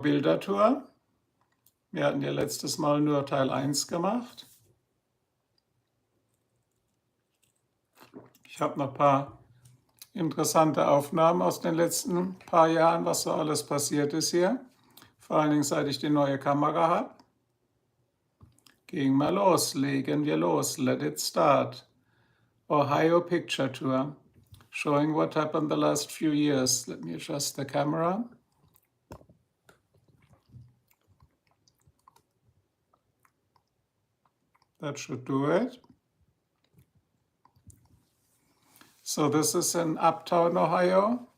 Bildertour. Wir hatten ja letztes Mal nur Teil 1 gemacht. Ich habe noch ein paar interessante Aufnahmen aus den letzten paar Jahren, was so alles passiert ist hier. Vor allen Dingen, seit ich die neue Kamera habe. Gehen wir los, legen wir los. Let it start. Ohio Picture Tour. Showing what happened the last few years. Let me adjust the camera. That should do it. So this is in Uptown, Ohio.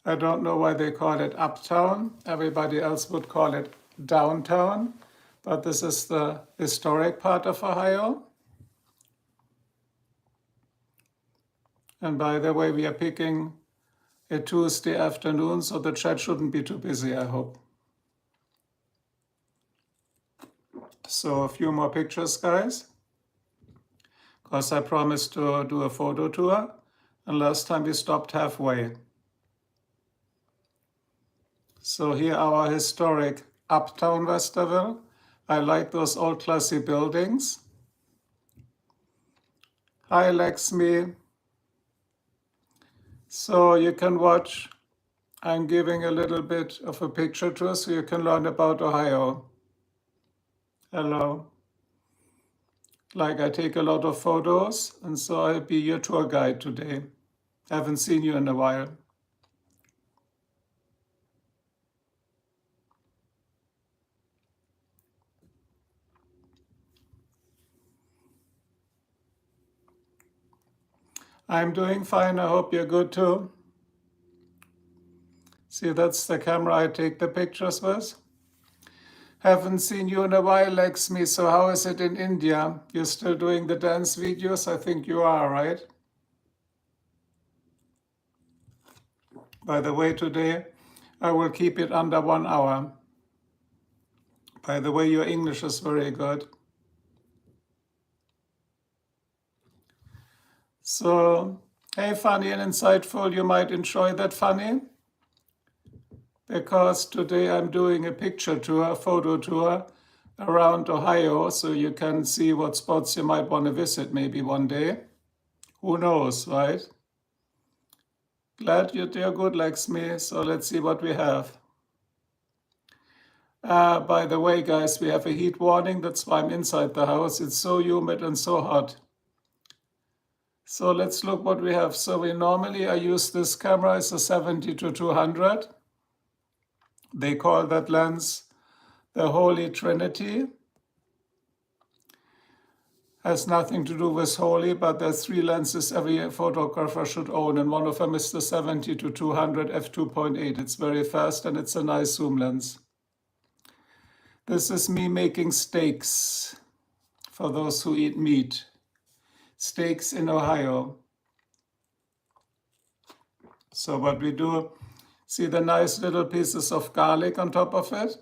I don't know why they call it Uptown. Everybody else would call it downtown. But this is the historic part of Ohio. And by the way, we are picking a Tuesday afternoon, so the chat shouldn't be too busy, I hope. So a few more pictures, guys, because I promised to do a photo tour, and last time we stopped halfway. So here our historic Uptown Westerville. I like those old classy buildings. Hi, Lexmi. So you can watch, I'm giving a little bit of a picture tour so you can learn about Ohio. Hello. Like I take a lot of photos, and so I'll be your tour guide today. Haven't seen you in a while. I'm doing fine, I hope you're good too. See, that's the camera I take the pictures with. Haven't seen you in a while, Lexmi, so how is it in India? You're still doing the dance videos? I think you are, right? By the way, today I will keep it under 1 hour. By the way, your English is very good. So, hey, funny and insightful, you might enjoy that, funny, because today I'm doing a picture tour, a photo tour around Ohio, so you can see what spots you might want to visit maybe one day. Who knows, right? Glad you're good, Lexmi, so let's see what we have. By the way, guys, we have a heat warning, that's why I'm inside the house. It's so humid and so hot. So let's look what we have. So I use this camera, it's a 70-200. They call that lens the Holy Trinity. Has nothing to do with holy, but there's 3 lenses every photographer should own, and one of them is the 70-200 f2.8. It's very fast and it's a nice zoom lens. This is me making steaks for those who eat meat. Steaks in Ohio. So what we do, see the nice little pieces of garlic on top of it?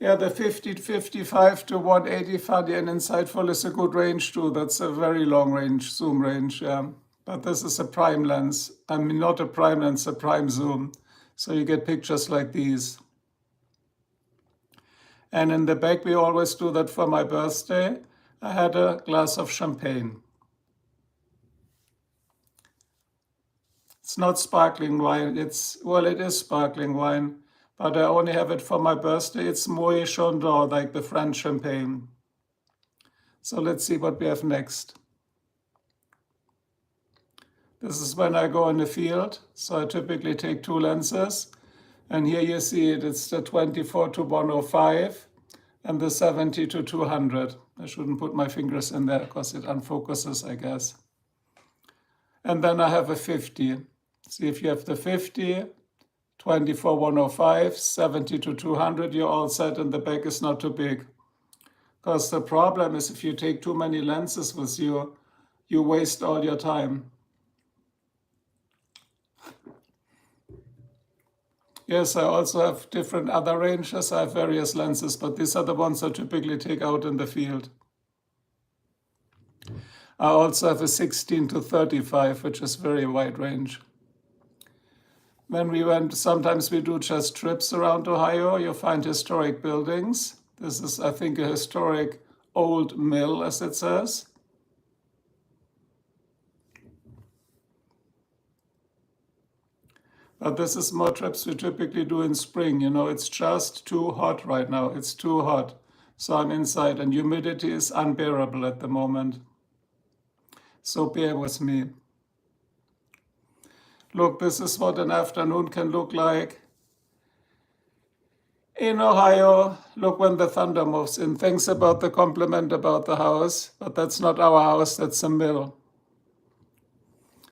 Yeah, the 50-55 to 180 funny and insightful is a good range too. That's a very long range, zoom range, yeah. But this is a prime lens. I mean, not a prime lens, a prime zoom. So you get pictures like these. And in the back, we always do that for my birthday. I had a glass of champagne. It's not sparkling wine. It is sparkling wine, but I only have it for my birthday. It's Moët Chandon, like the French champagne. So let's see what we have next. This is when I go in the field. So I typically take 2 lenses. And here you see it, it's the 24-105 and the 70-200. I shouldn't put my fingers in there because it unfocuses, I guess. And then I have a 50. See, if you have the 50, 24-105, 70-200, you're all set, and the back is not too big. Because the problem is if you take too many lenses with you, you waste all your time. Yes, I also have different other ranges. I have various lenses, but these are the ones I typically take out in the field. I also have a 16-35, which is very wide range. when we went, sometimes we do just trips around Ohio, you find historic buildings. This is, I think, a historic old mill, as it says. But this is more trips we typically do in spring. You know, it's just too hot right now. It's too hot. So I'm inside, and humidity is unbearable at the moment. So bear with me. Look, this is what an afternoon can look like in Ohio. Look when the thunder moves in. Thanks about the compliment about the house, but that's not our house, that's a mill.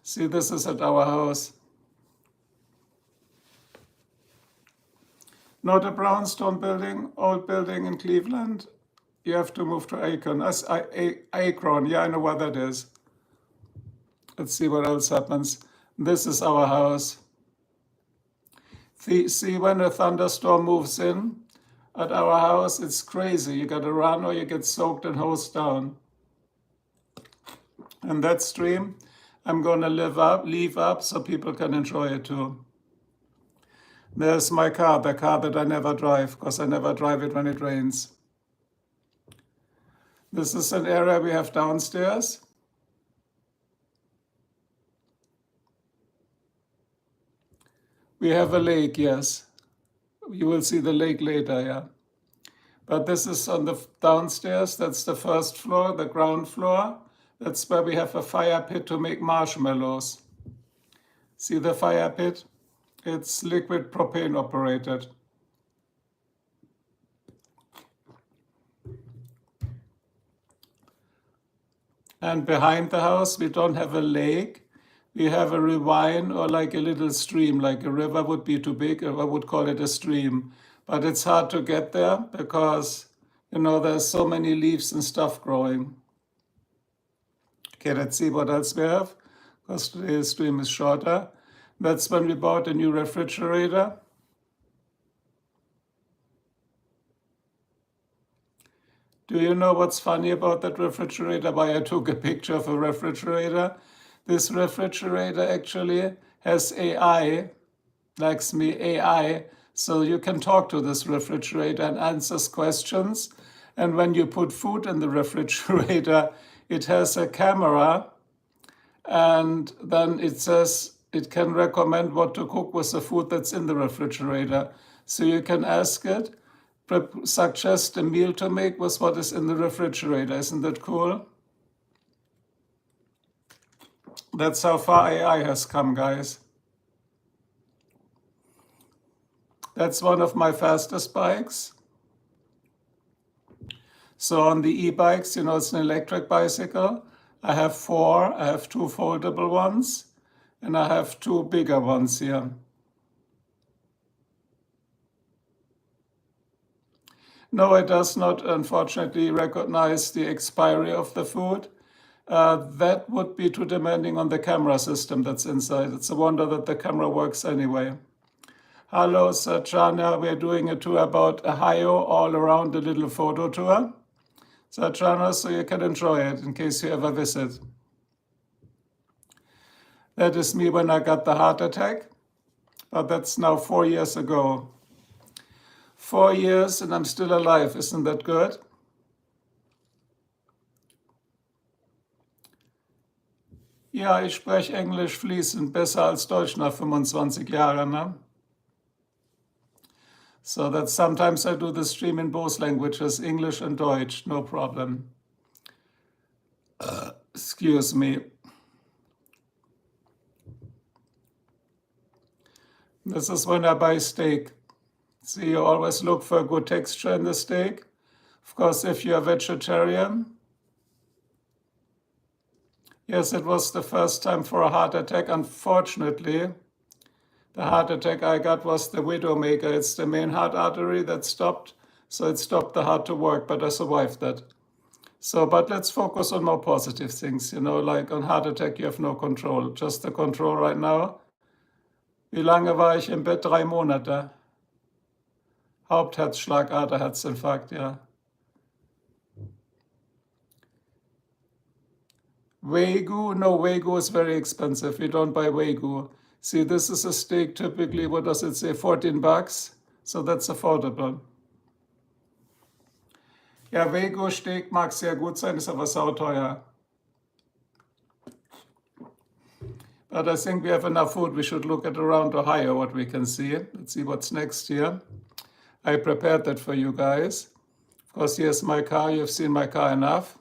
See, this is at our house. Not a brownstone building, old building in Cleveland. You have to move to Akron. Akron, yeah, I know what that is. Let's see what else happens. This is our house. See, when a thunderstorm moves in at our house, it's crazy. You gotta run or you get soaked and hosed down. And that stream, I'm gonna leave up so people can enjoy it too. There's my car, the car that I never drive, because I never drive it when it rains. This is an area we have downstairs. We have a lake, yes. You will see the lake later, yeah. But this is on the downstairs. That's the first floor, the ground floor. That's where we have a fire pit to make marshmallows. See the fire pit? It's liquid propane operated. And behind the house, we don't have a lake. We have a ravine or like a little stream, like a river would be too big, or I would call it a stream. But it's hard to get there because, you know, there's so many leaves and stuff growing. Okay, let's see what else we have, because today's stream is shorter. That's when we bought a new refrigerator. Do you know what's funny about that refrigerator? Why I took a picture of a refrigerator? This refrigerator actually has AI, likes me, AI, so you can talk to this refrigerator and answers questions. And when you put food in the refrigerator, it has a camera, and then it says it can recommend what to cook with the food that's in the refrigerator. So you can ask it, suggest a meal to make with what is in the refrigerator. Isn't that cool? That's how far AI has come, guys. That's one of my fastest bikes. So on the e-bikes, you know, it's an electric bicycle. I have 4. I have 2 foldable ones, and I have 2 bigger ones here. No, it does not, unfortunately, recognize the expiry of the food. That would be too demanding on the camera system that's inside. It's a wonder that the camera works anyway. Hello, Satchana. We're doing a tour about Ohio, all around, a little photo tour. Satchana, so you can enjoy it in case you ever visit. That is me when I got the heart attack, but that's now 4 years ago. 4 years and I'm still alive. Isn't that good? Ja, ich spreche Englisch fließend, besser als Deutsch nach 25 Jahren, ne? So that sometimes I do the stream in both languages, English and Deutsch, no problem. Excuse me. This is when I buy steak. See, you always look for a good texture in the steak. Of course, if you're a vegetarian. Yes, it was the first time for a heart attack. Unfortunately, the heart attack I got was the widowmaker. It's the main heart artery that stopped, so it stopped the heart to work, but I survived that. So, but let's focus on more positive things, you know, like on heart attack, you have no control, just the control right now. Wie lange war ich im Bett? 3 Monate. Hauptherzschlagader, Herzinfarkt, ja. Wagyu? No, Wagyu is very expensive. We don't buy Wagyu. See, this is a steak typically, what does it say, 14 bucks? So that's affordable. Ja, Wagyu-Steak mag sehr gut sein, ist aber sauteuer. But I think we have enough food. We should look at around Ohio what we can see. Let's see what's next here. I prepared that for you guys. Of course, here's my car. You've seen my car enough.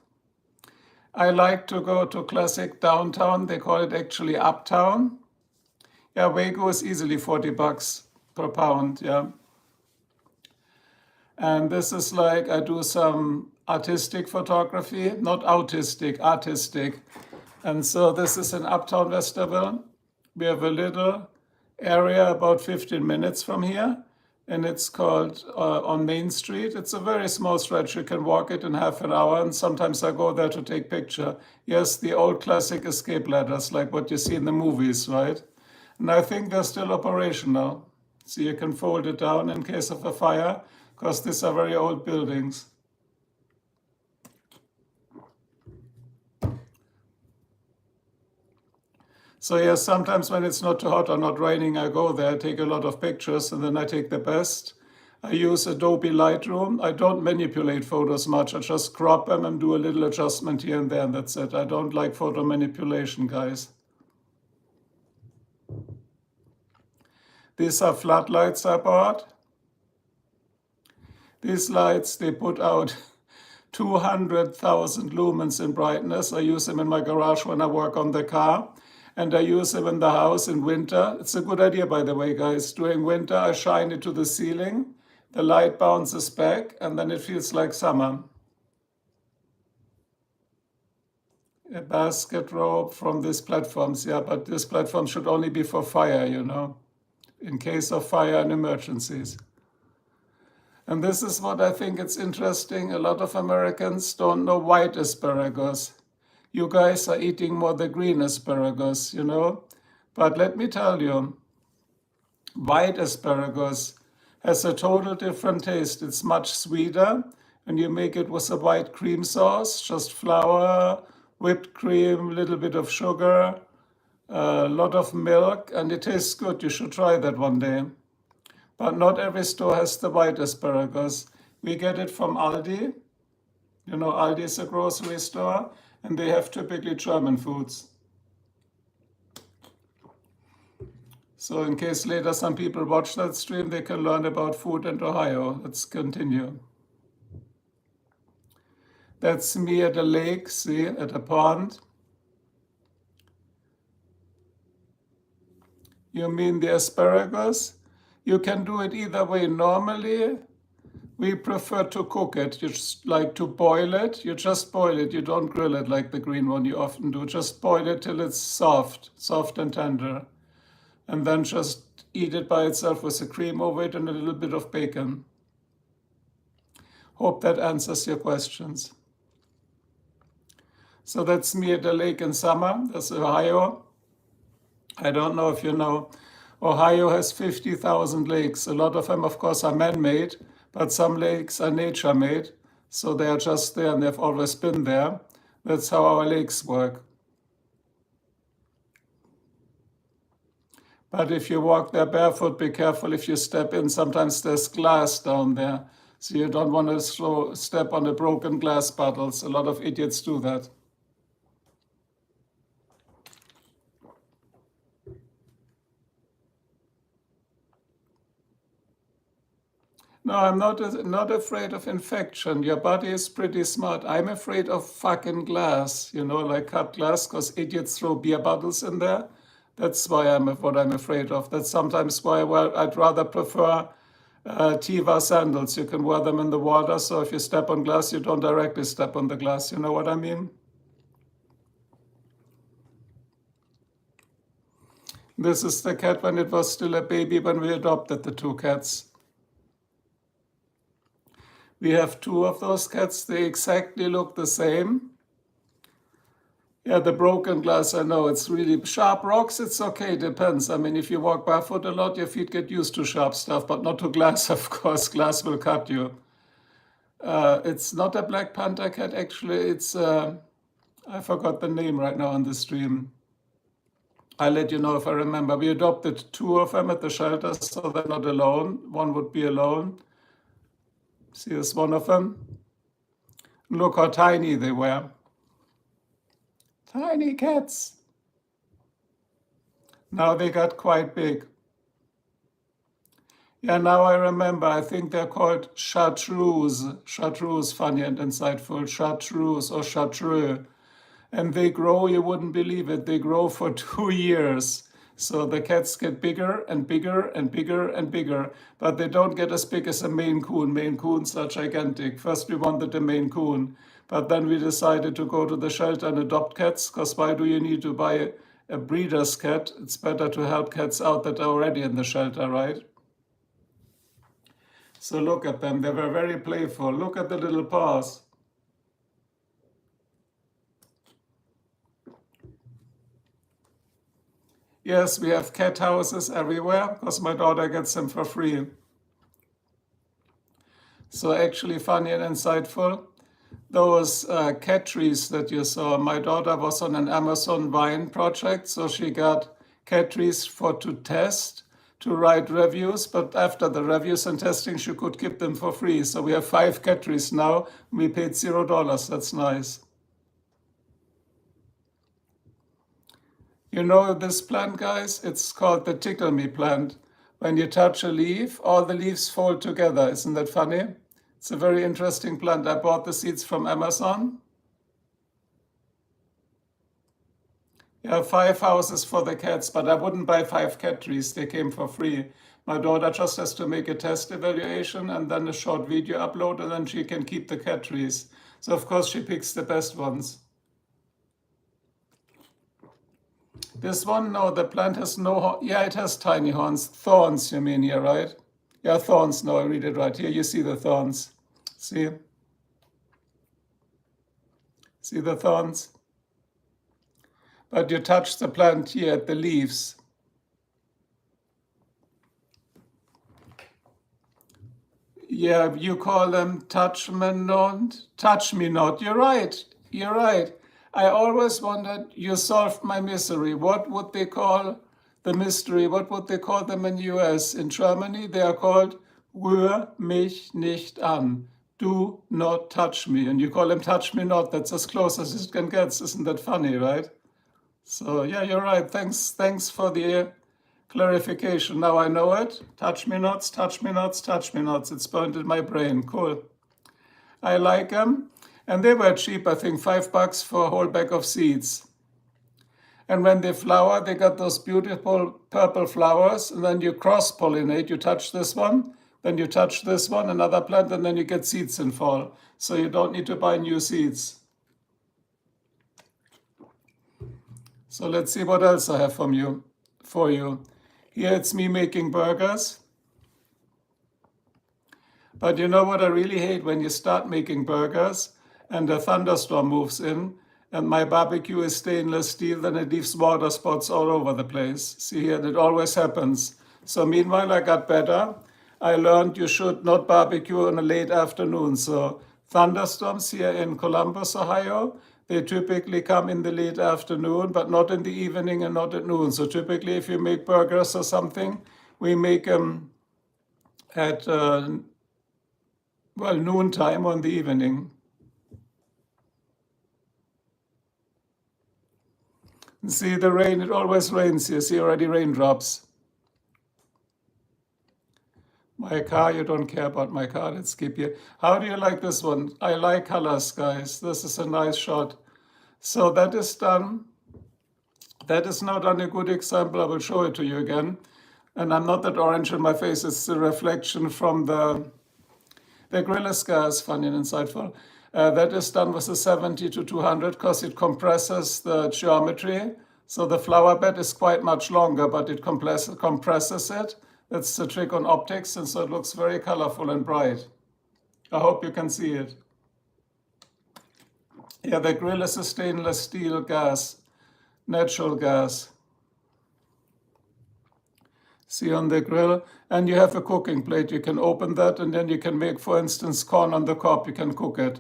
I like to go to classic downtown. They call it actually uptown. Yeah, Wagyu is easily 40 bucks per pound, yeah. And this is like, I do some artistic photography, not autistic, artistic. And so this is in Uptown Westerville. We have a little area about 15 minutes from here, and it's called on Main Street. It's a very small stretch. You can walk it in half an hour, and sometimes I go there to take picture. Yes, the old classic escape ladders, like what you see in the movies, right? And I think they're still operational. So you can fold it down in case of a fire, because these are very old buildings. So yes, sometimes when it's not too hot or not raining, I go there, take a lot of pictures, and then I take the best. I use Adobe Lightroom. I don't manipulate photos much. I just crop them and do a little adjustment here and there, and that's it. I don't like photo manipulation, guys. These are floodlights I bought. These lights, they put out 200,000 lumens in brightness. I use them in my garage when I work on the car, and I use them in the house in winter. It's a good idea, by the way, guys. During winter, I shine it to the ceiling. The light bounces back, and then it feels like summer. A basket rope from these platforms, yeah, but this platform should only be for fire, you know, in case of fire and emergencies. And this is what I think it's interesting. A lot of Americans don't know white asparagus. You guys are eating more the green asparagus, you know. But let me tell you, white asparagus has a total different taste. It's much sweeter, and you make it with a white cream sauce, just flour, whipped cream, a little bit of sugar, a lot of milk, and it tastes good. You should try that one day. But not every store has the white asparagus. We get it from Aldi. You know, Aldi is a grocery store, and they have typically German foods. So in case later some people watch that stream, they can learn about food in Ohio. Let's continue. That's me at a lake, see, at a pond. You mean the asparagus? You can do it either way. Normally, we prefer to cook it. You just like to boil it. You just boil it. You don't grill it like the green one you often do. Just boil it till it's soft and tender. And then just eat it by itself with the cream over it and a little bit of bacon. Hope that answers your questions. So that's me at the lake in summer. That's Ohio. I don't know if you know, Ohio has 50,000 lakes. A lot of them, of course, are man-made, but some lakes are nature-made. So they are just there and they've always been there. That's how our lakes work. But if you walk there barefoot, be careful if you step in. Sometimes there's glass down there. So you don't want to step on the broken glass bottles. A lot of idiots do that. No, I'm not afraid of infection. Your body is pretty smart. I'm afraid of fucking glass, you know, like cut glass, because idiots throw beer bottles in there. That's what I'm afraid of. That's sometimes why I'd rather prefer Tiva sandals. You can wear them in the water, so if you step on glass, you don't directly step on the glass. You know what I mean? This is the cat when it was still a baby when we adopted the two cats. We have two of those cats. They exactly look the same. Yeah, the broken glass, I know, it's really sharp rocks. It's okay, depends. I mean, if you walk barefoot a lot, your feet get used to sharp stuff, but not to glass, of course. Glass will cut you. It's not a Black Panther cat, actually. It's, I forgot the name right now on the stream. I'll let you know if I remember. We adopted 2 of them at the shelter, so they're not alone. One would be alone. See, here's one of them. Look how tiny they were. Tiny cats. Now they got quite big. Yeah, now I remember. I think they're called chartreuse. Chartreuse, funny and insightful. Chartreuse or chartreux. And they grow, you wouldn't believe it, they grow for 2 years. So the cats get bigger and bigger and bigger and bigger, but they don't get as big as a Maine Coon. Maine Coons are gigantic. First we wanted a Maine Coon, but then we decided to go to the shelter and adopt cats, because why do you need to buy a breeder's cat? It's better to help cats out that are already in the shelter, right? So look at them, they were very playful. Look at the little paws. Yes, we have cat houses everywhere because my daughter gets them for free. So actually funny and insightful. Those cat trees that you saw, my daughter was on an Amazon Vine project, so she got cat trees to test, to write reviews, but after the reviews and testing, she could keep them for free. So we have 5 cat trees now. We paid $0. That's nice. You know this plant, guys? It's called the Tickle Me plant. When you touch a leaf, all the leaves fold together. Isn't that funny? It's a very interesting plant. I bought the seeds from Amazon. Yeah, 5 houses for the cats, but I wouldn't buy 5 cat trees. They came for free. My daughter just has to make a test evaluation and then a short video upload, and then she can keep the cat trees. So of course she picks the best ones. This one, no, the plant has no, yeah, it has tiny horns. Thorns, you mean here, right? Yeah, thorns, no, I read it right. Here you see the thorns. See? See the thorns? But you touch the plant here at the leaves. Yeah, you call them touch me not. Touch me not. You're right. You're right. I always wondered, you solved my misery. What would they call the mystery? What would they call them in US? In Germany, they are called Rühr mich nicht an. Do not touch me. And you call them touch me not. That's as close as it can get. Isn't that funny, right? So yeah, you're right. Thanks for the clarification. Now I know it. Touch me nots, touch me nots, touch me nots. It's burned in my brain. Cool. I like them. And they were cheap, I think $5 for a whole bag of seeds. And when they flower, they got those beautiful purple flowers. And then you cross-pollinate. You touch this one, then you touch this one, another plant, and then you get seeds in fall. So you don't need to buy new seeds. So let's see what else I have for you. Here it's me making burgers. But you know what I really hate? When you start making burgers and a thunderstorm moves in and my barbecue is stainless steel, then it leaves water spots all over the place. See here, it always happens. So meanwhile, I got better. I learned you should not barbecue in a late afternoon. So thunderstorms here in Columbus, Ohio, they typically come in the late afternoon, but not in the evening and not at noon. So typically if you make burgers or something, we make them at, noontime or in the evening. See the rain, it always rains here. See already raindrops. My car, you don't care about my car. Let's skip here. How do you like this one? I like colors, guys. This is a nice shot. So that is done. That is now done a good example. I will show it to you again. And I'm not that orange in my face. It's the reflection from the Grillus gas, funny and insightful. That is done with a 70 to 200 because it compresses the geometry. So the flower bed is quite much longer, but it compresses it. That's the trick on optics, and so it looks very colorful and bright. I hope you can see it. Yeah, the grill is a stainless steel gas, natural gas. See on the grill, and you have a cooking plate. You can open that, and then you can make, for instance, corn on the cob. You can cook it.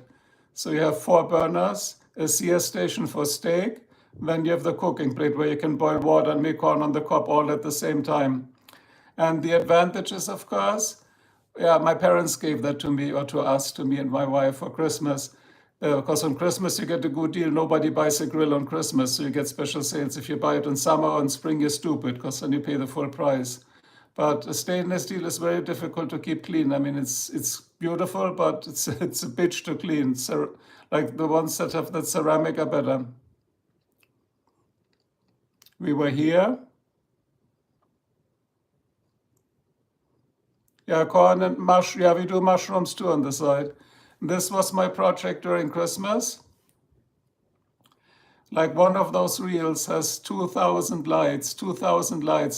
So you have 4 burners, a sear station for steak, Then you have the cooking plate where you can boil water and make corn on the cob all at the same time. And the advantages, of course, yeah, my parents gave that to me or to us, to me and my wife for Christmas. Because on Christmas you get a good deal. Nobody buys a grill on Christmas, so you get special sales. If you buy it in summer or in spring, you're stupid, because then you pay the full price. But a stainless steel is very difficult to keep clean. I mean, it's beautiful, but it's a bitch to clean. So, like the ones that have that ceramic are better. We were here. Yeah, corn and mush. Yeah, we do mushrooms too on the side. This was my project during Christmas. Like one of those reels has 2,000 lights,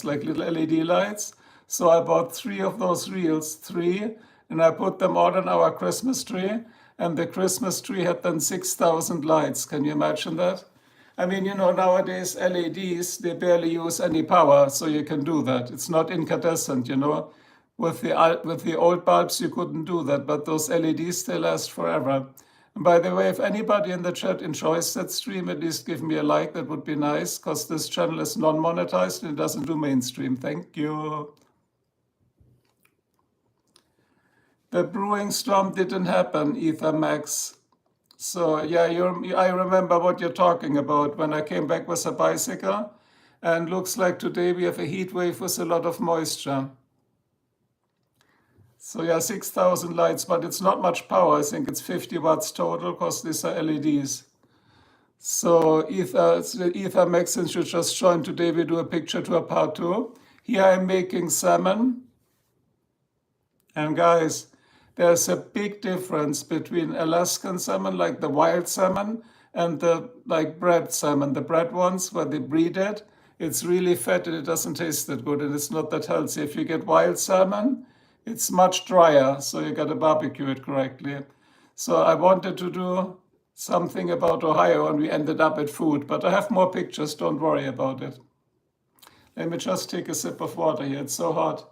like little LED lights. So I bought 3 of those reels, and I put them all on our Christmas tree. And the Christmas tree had then 6,000 lights. Can you imagine that? I mean, nowadays LEDs, they barely use any power, so you can do that. It's not incandescent. With the old bulbs, you couldn't do that, but those LEDs, they last forever. And by the way, if anybody in the chat enjoys that stream, at least give me a like. That would be nice, because this channel is non-monetized and it doesn't do mainstream. Thank you. The brewing storm didn't happen, Ether Max. So yeah, I remember what you're talking about when I came back with a bicycle. And looks like today we have a heat wave with a lot of moisture. So yeah, 6,000 lights, but it's not much power. I think it's 50 watts total, because these are LEDs. So Ether Max, since you just joined today, we do a picture tour part 2. Here I'm making salmon. And guys, there's a big difference between Alaskan salmon, like the wild salmon, and the like bred salmon, the bred ones where they breed it. It's really fat and it doesn't taste that good, and it's not that healthy. If you get wild salmon, it's much drier, so you got to barbecue it correctly. So I wanted to do something about Ohio, and we ended up at food. But I have more pictures, don't worry about it. Let me just take a sip of water here. It's so hot.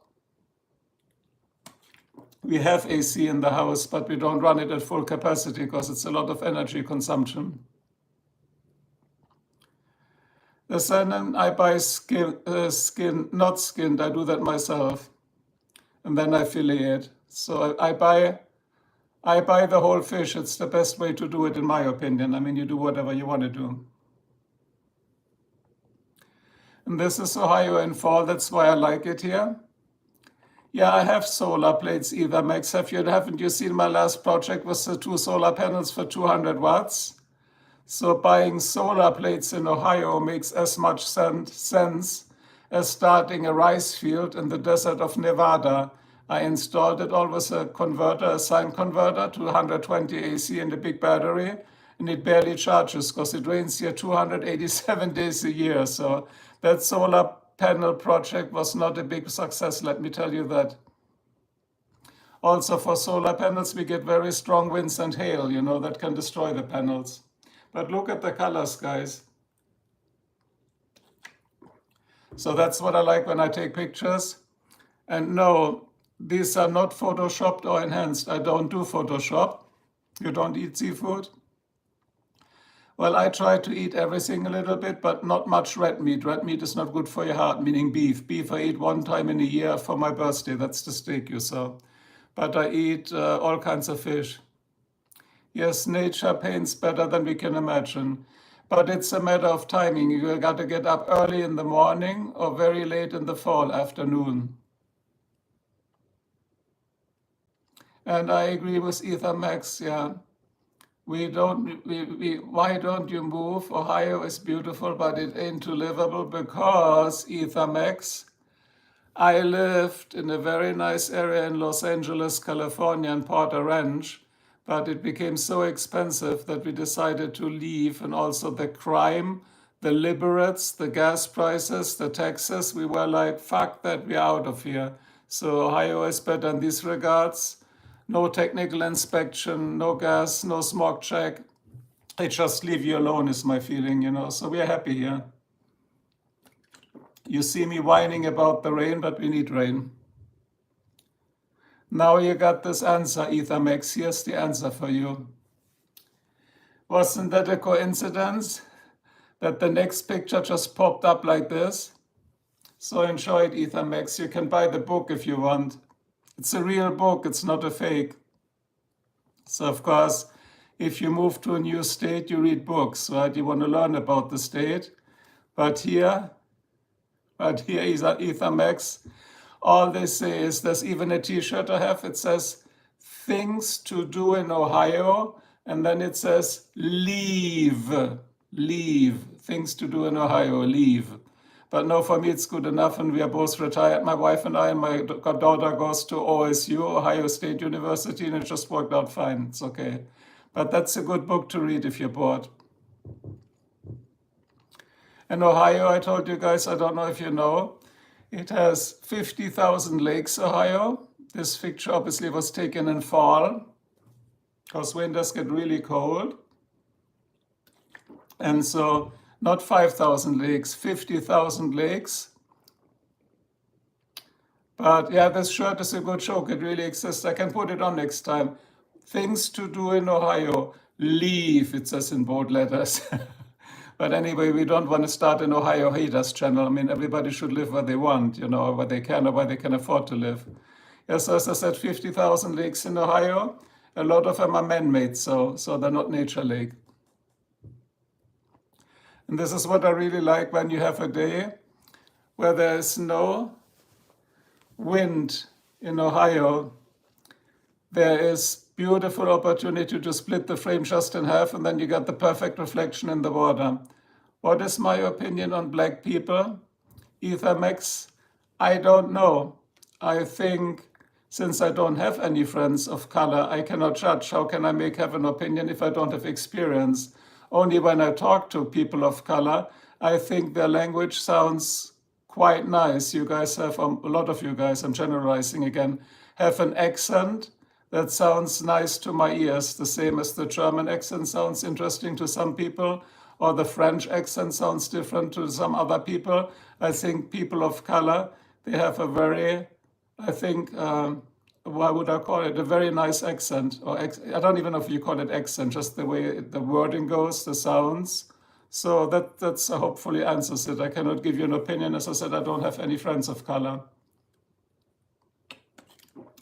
We have AC in the house, but we don't run it at full capacity because it's a lot of energy consumption. The salmon I buy not skinned. I do that myself, and then I fillet it. So I buy the whole fish. It's the best way to do it, in my opinion. I mean, you do whatever you want to do. And this is Ohio in fall. That's why I like it here. Yeah, I have solar plates, Ether Max. Haven't you seen my last project with the 2 solar panels for 200 watts? So buying solar plates in Ohio makes as much sense as starting a rice field in the desert of Nevada. I installed it all with a converter, a sine converter to 120 AC and a big battery, and it barely charges because it rains here 287 days a year. So that solar panel project was not a big success, let me tell you that. Also for solar panels, we get very strong winds and hail, that can destroy the panels. But look at the colors, guys. So that's what I like when I take pictures. And no, these are not photoshopped or enhanced. I don't do Photoshop. You don't eat seafood? Well, I try to eat everything a little bit, but not much red meat. Red meat is not good for your heart, meaning beef. Beef I eat 1 time in a year for my birthday. That's the steak you saw. But I eat all kinds of fish. Yes, nature paints better than we can imagine. But it's a matter of timing. You got to get up early in the morning or very late in the fall afternoon. And I agree with Ether Max, yeah. Why don't you move? Ohio is beautiful, but it ain't too livable because, Ether Max, I lived in a very nice area in Los Angeles, California, in Porter Ranch, but it became so expensive that we decided to leave, and also the crime, the liberates, the gas prices, the taxes, we were like, fuck that, we're out of here. So Ohio is better in these regards. No technical inspection, no gas, no smog check. They just leave you alone is my feeling, so we're happy here. You see me whining about the rain, but we need rain. Now you got this answer, Ether Max. Here's the answer for you. Wasn't that a coincidence? that the next picture just popped up like this. So enjoy it, Ethermax. You can buy the book if you want. It's a real book, it's not a fake. So of course, if you move to a new state, you read books, right? You want to learn about the state. But here is Ethermax. All they say is, there's even a t-shirt I have, it says, things to do in Ohio, and then it says, leave, things to do in Ohio, leave. But no, for me it's good enough, and we are both retired, my wife and I, and my daughter goes to OSU, Ohio State University, and it just worked out fine, it's okay. But that's a good book to read if you're bored. In Ohio, I told you guys, I don't know if you know, it has 50,000 lakes, Ohio. This picture obviously was taken in fall, because winters get really cold. And so, not 5,000 lakes, 50,000 lakes. But yeah, this shirt is a good joke, it really exists. I can put it on next time. Things to do in Ohio, leave, it says in bold letters. But anyway, we don't want to start an Ohio haters channel. I mean, everybody should live where they want, you know, where they can or where they can afford to live. Yes, as I said, 50,000 lakes in Ohio. A lot of them are man-made, so they're not nature lake. And this is what I really like, when you have a day where there is no wind in Ohio. There is beautiful opportunity to split the frame just in half, and then you get the perfect reflection in the water. What is my opinion on black people? Ethermax, I don't know. I think, since I don't have any friends of color, I cannot judge. How can I have an opinion if I don't have experience? Only when I talk to people of color, I think their language sounds quite nice. You guys have, a lot of you guys, I'm generalizing again, have an accent that sounds nice to my ears, the same as the German accent sounds interesting to some people, or the French accent sounds different to some other people. I think people of color, they have a very, I think, what would I call it, a very nice accent, or I don't even know if you call it accent, just the way the wording goes, the sounds. So that's hopefully answers it. I cannot give you an opinion. As I said, I don't have any friends of color.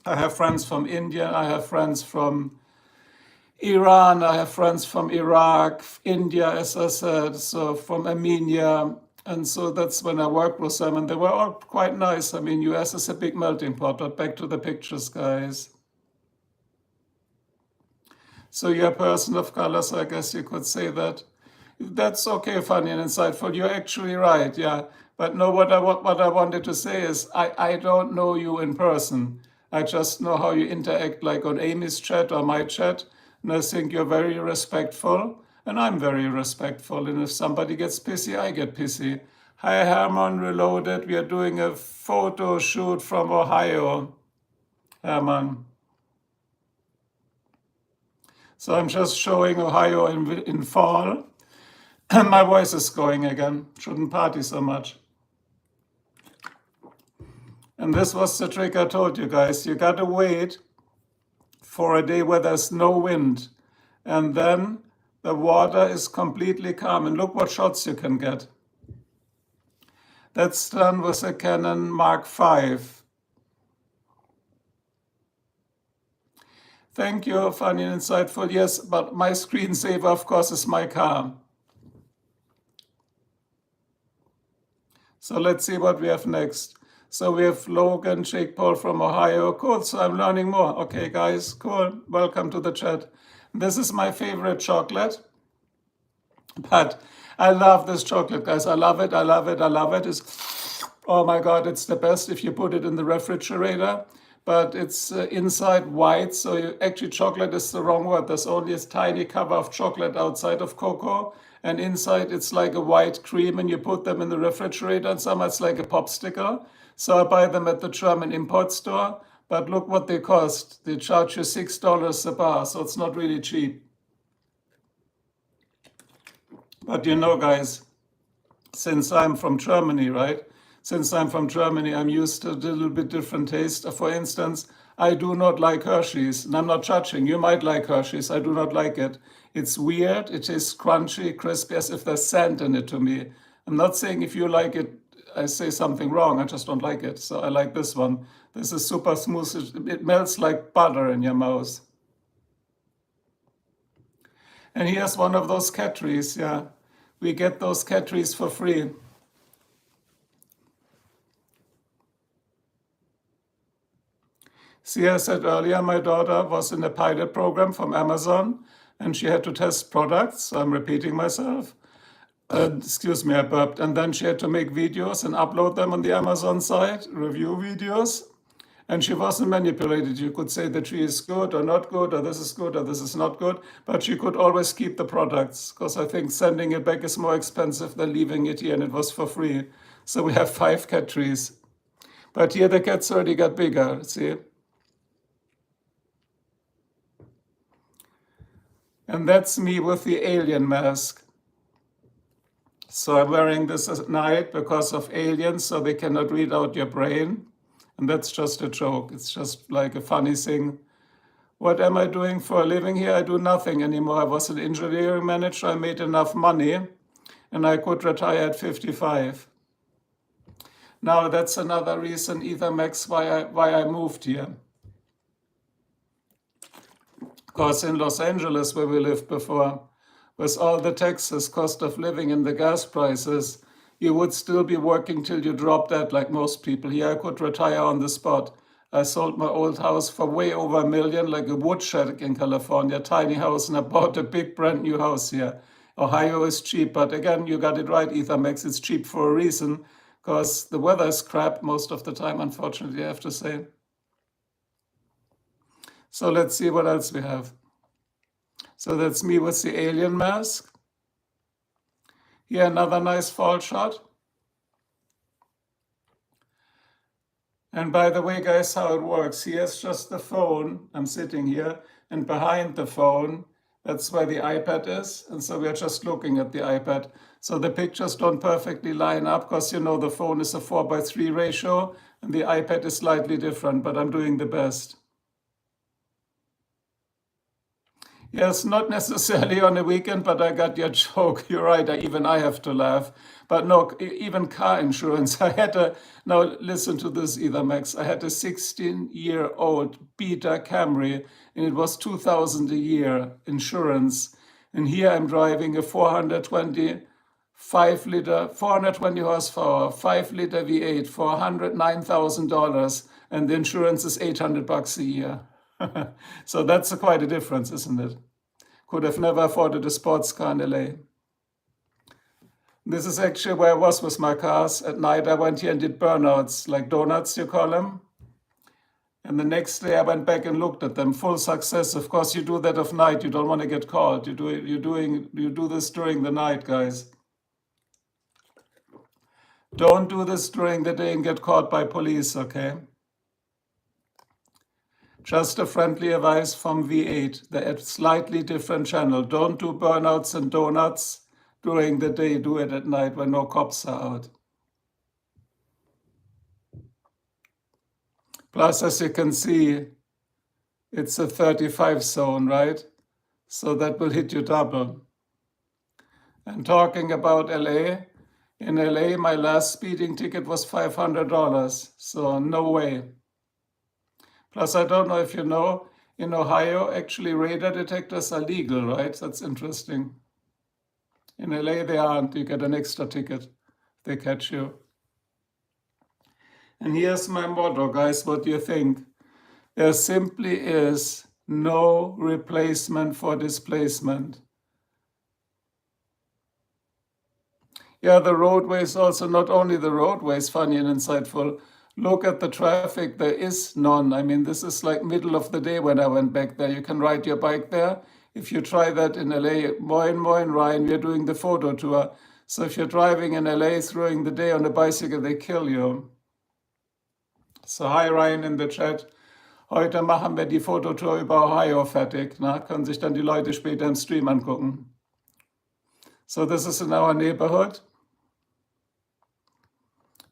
I have friends from India, I have friends from Iran, I have friends from Iraq, India, as I said, so from Armenia. And so that's when I worked with them, and they were all quite nice. I mean, US is a big melting pot, but back to the pictures, guys. So you're a person of color, so I guess you could say that. That's okay, funny and insightful. You're actually right, yeah. But no, what I wanted to say is, I don't know you in person. I just know how you interact, like on Amy's chat or my chat, and I think you're very respectful, and I'm very respectful, and if somebody gets pissy, I get pissy. Hi, Herman Reloaded, we are doing a photo shoot from Ohio, Herman. So I'm just showing Ohio in fall. My voice is going again, shouldn't party so much. And this was the trick I told you guys. You gotta wait for a day where there's no wind. And then the water is completely calm. And look what shots you can get. That's done with a Canon Mark V. Thank you, funny and insightful. Yes, but my screensaver, of course, is my car. So let's see what we have next. So we have Logan, Jake Paul from Ohio. Cool, so I'm learning more. Okay, guys, cool. Welcome to the chat. This is my favorite chocolate. But I love this chocolate, guys. I love it, I love it, I love it. Oh my God, it's the best if you put it in the refrigerator. But it's inside white, so actually chocolate is the wrong word. There's only a tiny cover of chocolate outside of cocoa. And inside it's like a white cream, and you put them in the refrigerator, and somehow it's like a popsicle. So I buy them at the German import store, but look what they cost. They charge you $6 a bar, so it's not really cheap. But you know, guys, since I'm from Germany, right? since I'm from Germany, I'm used to a little bit different taste. For instance, I do not like Hershey's, and I'm not judging. You might like Hershey's. I do not like it. It's weird. It is crunchy, crispy, as if there's sand in it to me. I'm not saying if you like it, I say something wrong. I just don't like it. So I like this one. This is super smooth. It melts like butter in your mouth. And here's one of those cat trees. Yeah, we get those cat trees for free. See, I said earlier, my daughter was in a pilot program from Amazon, and she had to test products. So I'm repeating myself. Excuse me, I burped. And then she had to make videos and upload them on the Amazon site, review videos. And she wasn't manipulated. You could say the tree is good or not good, or this is good or this is not good, but she could always keep the products, because I think sending it back is more expensive than leaving it here, and it was for free. So we have 5 cat trees. But here the cats already got bigger, see? And that's me with the alien mask. So I'm wearing this at night because of aliens, so they cannot read out your brain. And that's just a joke. It's just like a funny thing. What am I doing for a living here? I do nothing anymore. I was an engineering manager. I made enough money, and I could retire at 55. Now that's another reason, Ethermax, why I moved here. Because in Los Angeles, where we lived before, with all the taxes, cost of living, and the gas prices, you would still be working till you drop dead like most people. Here I could retire on the spot. I sold my old house for way over $1 million, like a woodshed in California, tiny house, and I bought a big brand new house here. Ohio is cheap, but again, you got it right, Ethermax. It's cheap for a reason, because the weather is crap most of the time, unfortunately, I have to say. So let's see what else we have. So that's me with the alien mask. Here, another nice fall shot. And by the way, guys, how it works. Here's just the phone. I'm sitting here, and behind the phone, that's where the iPad is. And so we're just looking at the iPad. So the pictures don't perfectly line up, because you know the phone is a 4:3 ratio, and the iPad is slightly different, but I'm doing the best. Yes, not necessarily on a weekend, but I got your joke. You're right, even I have to laugh. But no, even car insurance. Now listen to this, Ethermax. I had a 16-year-old Beta Camry, and it was $2,000 a year insurance. And here I'm driving a 420 horsepower, 5-liter V8 for $109,000, and the insurance is $800 a year. So that's quite a difference, isn't it? Could have never afforded a sports car in LA. This is actually where I was with my cars. At night I went here and did burnouts, like donuts you call them. And the next day I went back and looked at them. Full success. Of course, you do that of night. You don't want to get caught. You do this during the night, guys. Don't do this during the day and get caught by police, okay? Just a friendly advice from V8, the slightly different channel. Don't do burnouts and donuts during the day. Do it at night when no cops are out. Plus, as you can see, it's a 35 zone, right? So that will hit you double. And talking about LA, in LA, my last speeding ticket was $500, so no way. Plus, I don't know if you know, in Ohio, actually radar detectors are legal, right? That's interesting. In LA, they aren't. You get an extra ticket if they catch you. And here's my motto, guys. What do you think? There simply is no replacement for displacement. Yeah, the roadways also, not only the roadways, funny and insightful. Look at the traffic, there is none. I mean, this is like middle of the day when I went back there. You can ride your bike there. If you try that in LA, moin, Ryan, we're doing the photo tour. So if you're driving in LA during the day on a bicycle, they kill you. So hi Ryan in the chat. Heute machen wir die Fototour über Ohio fertig. Na, können sich dann die Leute später im Stream angucken. So this is in our neighborhood.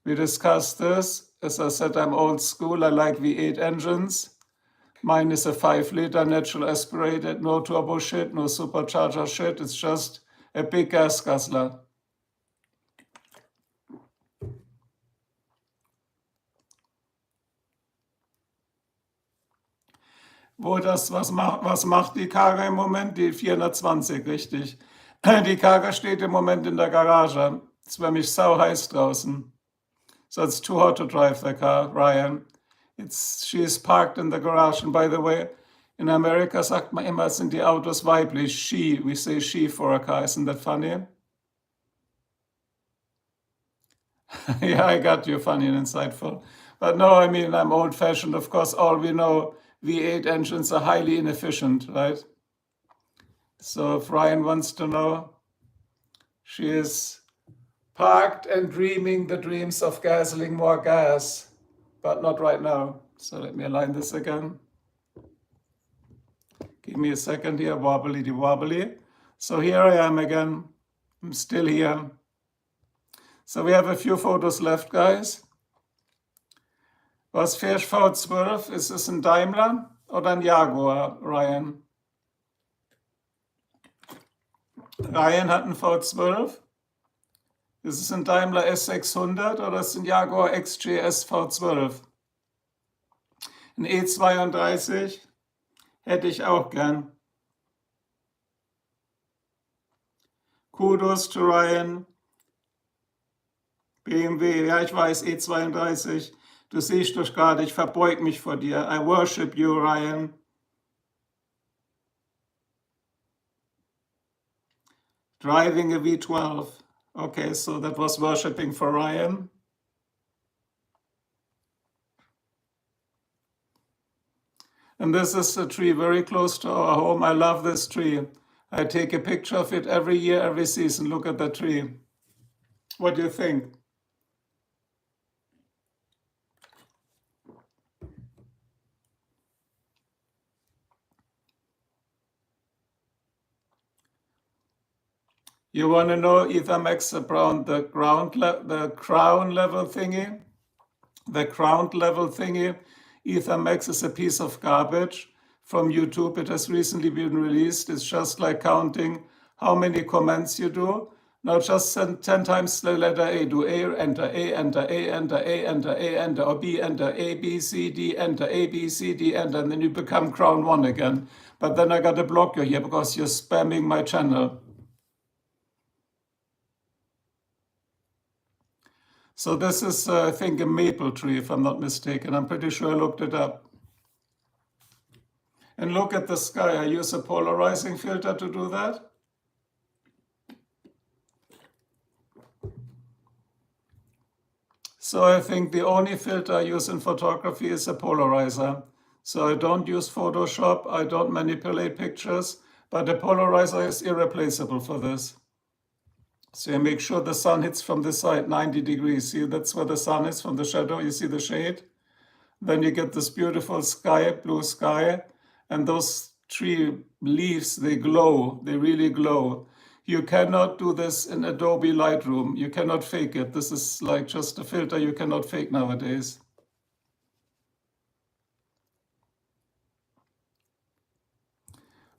We discussed this. As I said, I'm old school. I like V8 engines. Mine is a 5-liter natural aspirated, no turbo shit, no supercharger shit. It's just a big gas guzzler. Was macht die Karre im Moment? Die 420, richtig. Die Karre steht im Moment in der Garage. Es wäre mich sau heiß draußen. So it's too hot to drive the car, Ryan. She is parked in the garage. And by the way, in America sagt man immer, sind die Autos weiblich. She, we say she for a car. Isn't that funny? Yeah, I got you, funny and insightful. But no, I mean, I'm old-fashioned. Of course, all we know, V8 engines are highly inefficient, right? So if Ryan wants to know, she is parked and dreaming the dreams of guzzling more gas, but not right now. So let me align this again. Give me a second here, wobbly. So here I am again. I'm still here. So we have a few photos left, guys. Was fährst V12? Ist es ein Daimler oder ein Jaguar, Ryan? Ryan hat einen V12. Ist es ein Daimler S600 oder ist es ein Jaguar XJS V12? Ein E32 hätte ich auch gern. Kudos to Ryan. BMW, ja, ich weiß, E32. Du siehst doch gerade, ich verbeug mich vor dir. I worship you, Ryan. Driving a V12. Okay, so that was worshiping for Ryan. And this is a tree very close to our home. I love this tree. I take a picture of it every year, every season. Look at the tree. What do you think? You want to know Ethermax around the crown level thingy? The crown level thingy. Ethermax is a piece of garbage from YouTube. It has recently been released. It's just like counting how many comments you do. Now just send 10 times the letter A. Do A, enter, A, enter, A, enter, A, enter, A, enter, or B, enter, A, B, C, D, enter, A, B, C, D, enter, and then you become crown 1 again. But then I got to block you here because you're spamming my channel. So this is, I think, a maple tree, if I'm not mistaken. I'm pretty sure I looked it up. And look at the sky. I use a polarizing filter to do that. So I think the only filter I use in photography is a polarizer. So I don't use Photoshop, I don't manipulate pictures, but a polarizer is irreplaceable for this. So you make sure the sun hits from this side, 90 degrees. See, that's where the sun is from the shadow. You see the shade? Then you get this beautiful sky, blue sky, and those tree leaves, they glow, they really glow. You cannot do this in Adobe Lightroom. You cannot fake it. This is like just a filter you cannot fake nowadays.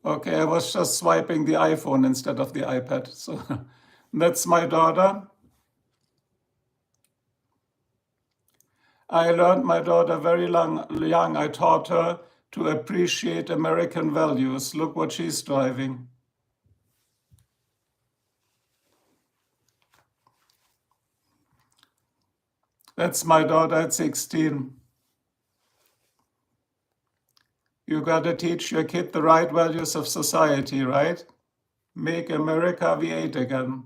Okay, I was just swiping the iPhone instead of the iPad. So that's my daughter. I learned my daughter very young. I taught her to appreciate American values. Look what she's driving. That's my daughter at 16. You got to teach your kid the right values of society, right? Make America V8 again.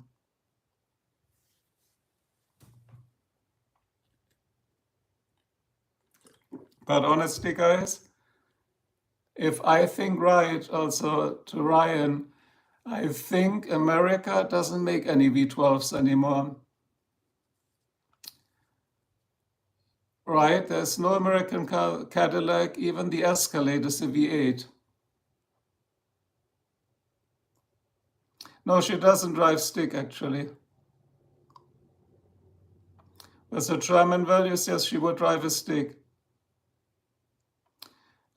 But honestly, guys, if I think right, also to Ryan, I think America doesn't make any V12s anymore. Right? There's no American Cadillac, even the Escalade is a V8. No, she doesn't drive stick, actually. With the German values, yes, she would drive a stick.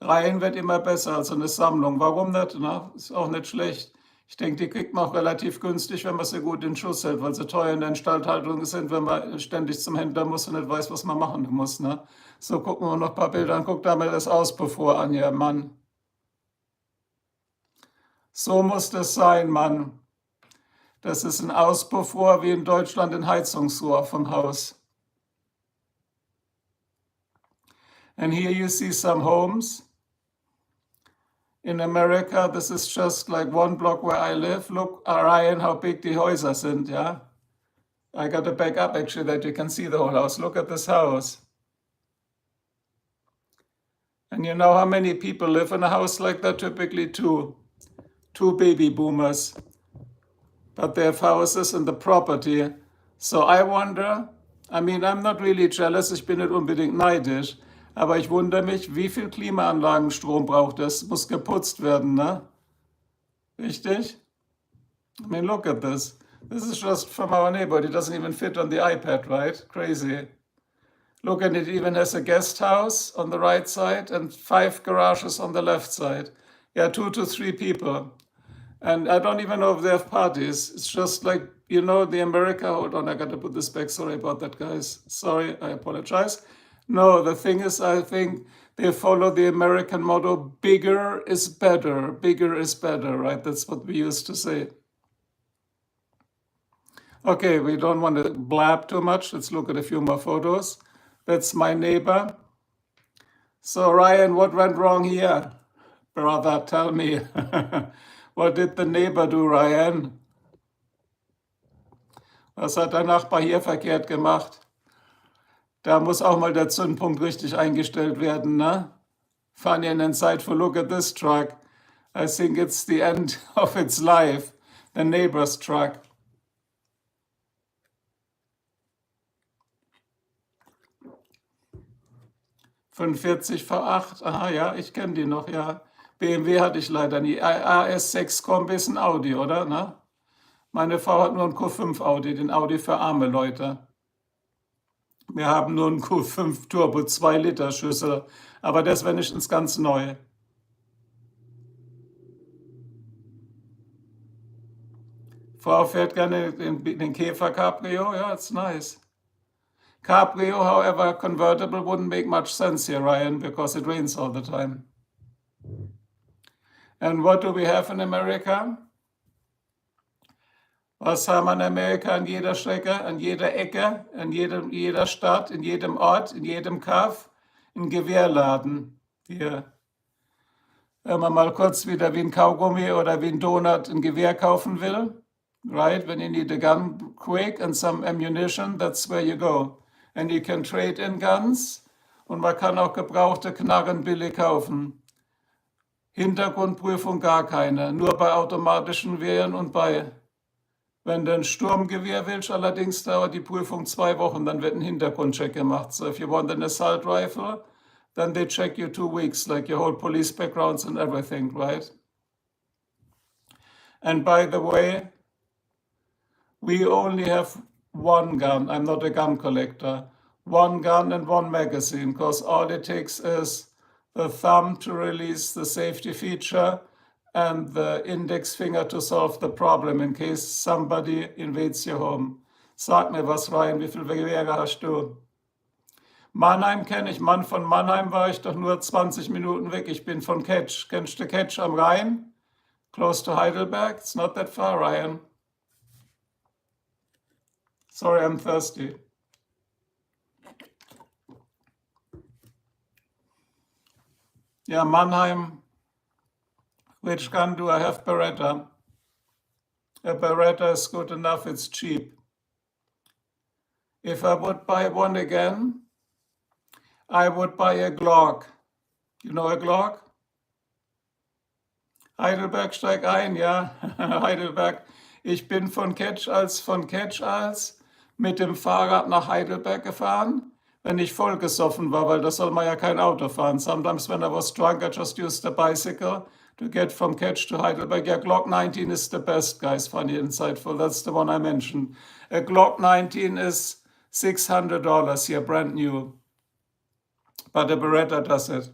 Reihen wird immer besser als eine Sammlung. Warum nicht? Na, ist auch nicht schlecht. Ich denke, die kriegt man auch relativ günstig, wenn man sie gut in Schuss hält, weil sie teuer in der Instandhaltung sind, wenn man ständig zum Händler muss und nicht weiß, was man machen muss. Ne? So, gucken wir noch ein paar Bilder an. Guck da mal das Auspuff an, ja, Mann. So muss das sein, Mann. Das ist ein Auspuffrohr wie in Deutschland ein Heizungsrohr vom Haus. And here you see some homes. In America, this is just like one block where I live. Look, Ryan, how big die Häuser sind, yeah? I got to back up actually that you can see the whole house. Look at this house. And you know how many people live in a house like that? Typically two baby boomers. But they have houses and the property. So I wonder, I mean, I'm not really jealous, ich bin nicht unbedingt neidisch, aber ich wundere mich, wie viel Klimaanlagenstrom braucht es? Muss geputzt werden, ne? Richtig? I mean, look at this. This is just from our neighborhood. It doesn't even fit on the iPad, right? Crazy. Look, and it even has a guest house on the right side and 5 garages on the left side. Yeah, 2 to 3 people. And I don't even know if they have parties. It's just like, you know, the America, hold on, I got to put this back. Sorry about that, guys. Sorry, I apologize. No, the thing is, I think they follow the American motto, bigger is better. Bigger is better, right? That's what we used to say. Okay, we don't want to blab too much. Let's look at a few more photos. That's my neighbor. So, Ryan, what went wrong here? Brother, tell me. What did the neighbor do, Ryan? Was hat der Nachbar hier verkehrt gemacht? Da muss auch mal der Zündpunkt richtig eingestellt werden, ne? Funny and insightful, look at this truck. I think it's the end of its life. The neighbor's truck. »45 V8, aha, ja, ich kenne die noch, ja. BMW hatte ich leider nie. AS6 Kombi ist ein Audi, oder? Ne? Meine Frau hat nur einen Q5 Audi, den Audi für arme Leute. Wir haben nur einen Q5 Turbo, 2 Liter Schüssel, aber das wäre nicht ganz neu. Frau fährt gerne den Käfer Cabrio, ja, it's nice. Cabrio, however, convertible wouldn't make much sense here, Ryan, because it rains all the time. And what do we have in America? Was haben wir in Amerika an jeder Strecke, an jeder Ecke, an jeder Stadt, in jedem Ort, in jedem Kaff? Ein Gewehrladen. Hier. Wenn man mal kurz wieder wie ein Kaugummi oder wie ein Donut ein Gewehr kaufen will, right? When you need a gun quick and some ammunition, that's where you go. And you can trade in guns und man kann auch gebrauchte Knarren billig kaufen. Hintergrundprüfung gar keine, nur bei automatischen Wehren und wenn du ein Sturmgewehr willst, allerdings dauert die Prüfung 2 Wochen, dann wird ein Hintergrundcheck gemacht. So if you want an assault rifle, then they check you 2 weeks, like your whole police backgrounds and everything, right? And by the way, we only have one gun. I'm not a gun collector. One gun and one magazine, because all it takes is the thumb to release the safety feature and the index finger to solve the problem in case somebody invades your home. Sag mir was, Ryan, wie viele Gewehre hast du? Mannheim kenne ich. Mann, von Mannheim war ich doch nur 20 Minuten weg. Ich bin von Ketsch. Kennst du Ketsch am Rhein? Close to Heidelberg. It's not that far, Ryan. Sorry, I'm thirsty. Yeah, Mannheim. Which gun do I have? Beretta. A Beretta is good enough, it's cheap. If I would buy one again, I would buy a Glock. You know a Glock? Heidelberg, steig ein, ja. Heidelberg. Ich bin von Ketsch als mit dem Fahrrad nach Heidelberg gefahren, wenn ich voll gesoffen war, weil da soll man ja kein Auto fahren. Sometimes when I was drunk, I just used a bicycle to get from Ketsch to Heidelberg. Yeah, Glock 19 is the best, guys, funny, insightful. That's the one I mentioned. A Glock 19 is $600 here, brand new. But the Beretta does it.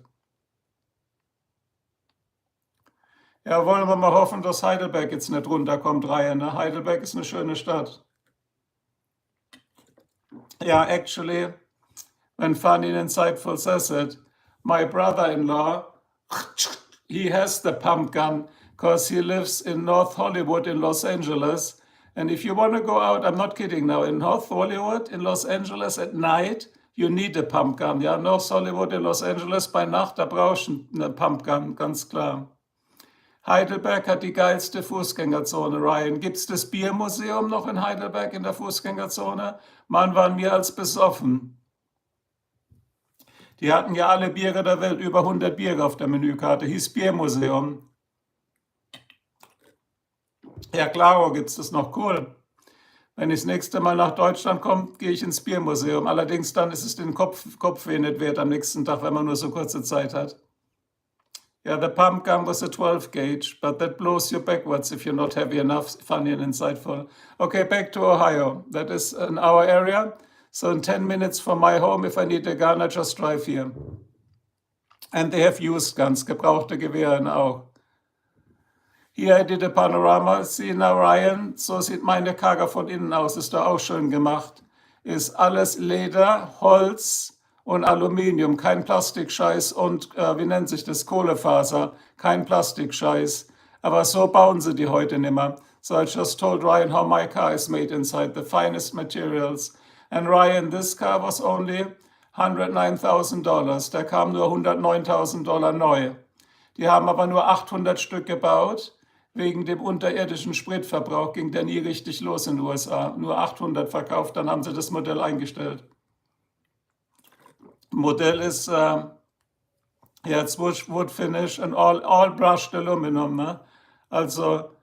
Ja, wollen wir mal hoffen, dass Heidelberg jetzt nicht runterkommt, Ryan. Ne? Heidelberg ist eine schöne Stadt. Yeah, actually, when funny and insightful says it, my brother-in-law, he has the pump gun because he lives in North Hollywood in Los Angeles. And if you want to go out, I'm not kidding now, in North Hollywood in Los Angeles at night, you need a pump gun. Ja, North Hollywood in Los Angeles bei Nacht, da brauchst du eine Pump gun, ganz klar. Heidelberg hat die geilste Fußgängerzone, Ryan. Gibt's das Biermuseum noch in Heidelberg in der Fußgängerzone? Mann, waren wir als besoffen. Die hatten ja alle Biere der Welt, über 100 Biere auf der Menükarte, hieß Biermuseum. Ja, klaro, gibt's das noch, cool. Wenn ich das nächste Mal nach Deutschland komme, gehe ich ins Biermuseum. Allerdings dann ist es den Kopfweh nicht wert am nächsten Tag, wenn man nur so kurze Zeit hat. Yeah, the pump gun was a 12 gauge, but that blows you backwards if you're not heavy enough, funny and insightful. Okay, back to Ohio. That is in our area. So in 10 minutes from my home, if I need a gun, I just drive here. And they have used guns, gebrauchte Gewehre auch. Here I did a panorama. See now, Ryan, so sieht meine Karre von innen aus. Ist doch auch schön gemacht. Ist alles Leder, Holz und Aluminium, kein Plastikscheiß und, wie nennt sich das, Kohlefaser, kein Plastikscheiß. Aber so bauen sie die heute nimmer. So I just told Ryan how my car is made inside, the finest materials. And Ryan, this car was only $109,000. Der kam nur $109.000 neu. Die haben aber nur 800 Stück gebaut. Wegen dem unterirdischen Spritverbrauch ging der nie richtig los in den USA. Nur 800 verkauft, dann haben sie das Modell eingestellt. Modell ist jetzt wood finish and all brushed aluminum, ne? Also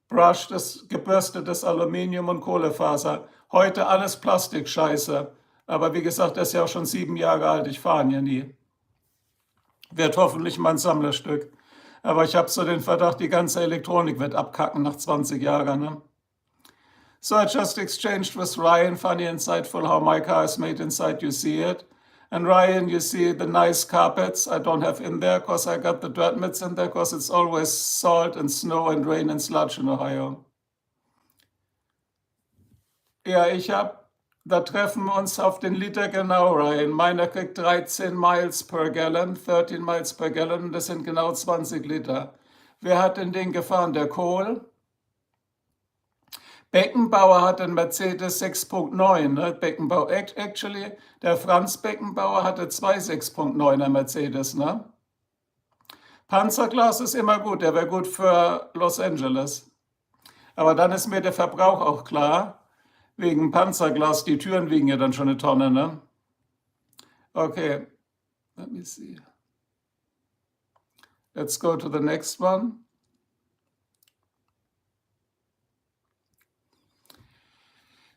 brushed ist gebürstetes Aluminium und Kohlefaser. Heute alles Plastikscheiße. Aber wie gesagt, das ist ja auch schon 7 Jahre alt. Ich fahre ihn ja nie. Wird hoffentlich mein Sammlerstück. Aber ich habe so den Verdacht, die ganze Elektronik wird abkacken nach 20 Jahren. Ne? So I just exchanged with Ryan, funny, insightful, how my car is made inside, you see it. And Ryan, you see the nice carpets I don't have in there because I got the dirt mits in there because it's always salt and snow and rain and sludge in Ohio. Ja, da treffen wir uns auf den Liter genau, Ryan. Meiner kriegt 13 Miles per Gallon, 13 Miles per Gallon, das sind genau 20 Liter. Wer hat denn den gefahren? Der Kohl? Beckenbauer hat den Mercedes 6.9, ne? Beckenbauer, actually, der Franz Beckenbauer hatte 2 6.9er Mercedes, ne? Panzerglas ist immer gut, der wäre gut für Los Angeles. Aber dann ist mir der Verbrauch auch klar. Wegen Panzerglas, die Türen wiegen ja dann schon eine Tonne, ne? Okay, let me see. Let's go to the next one.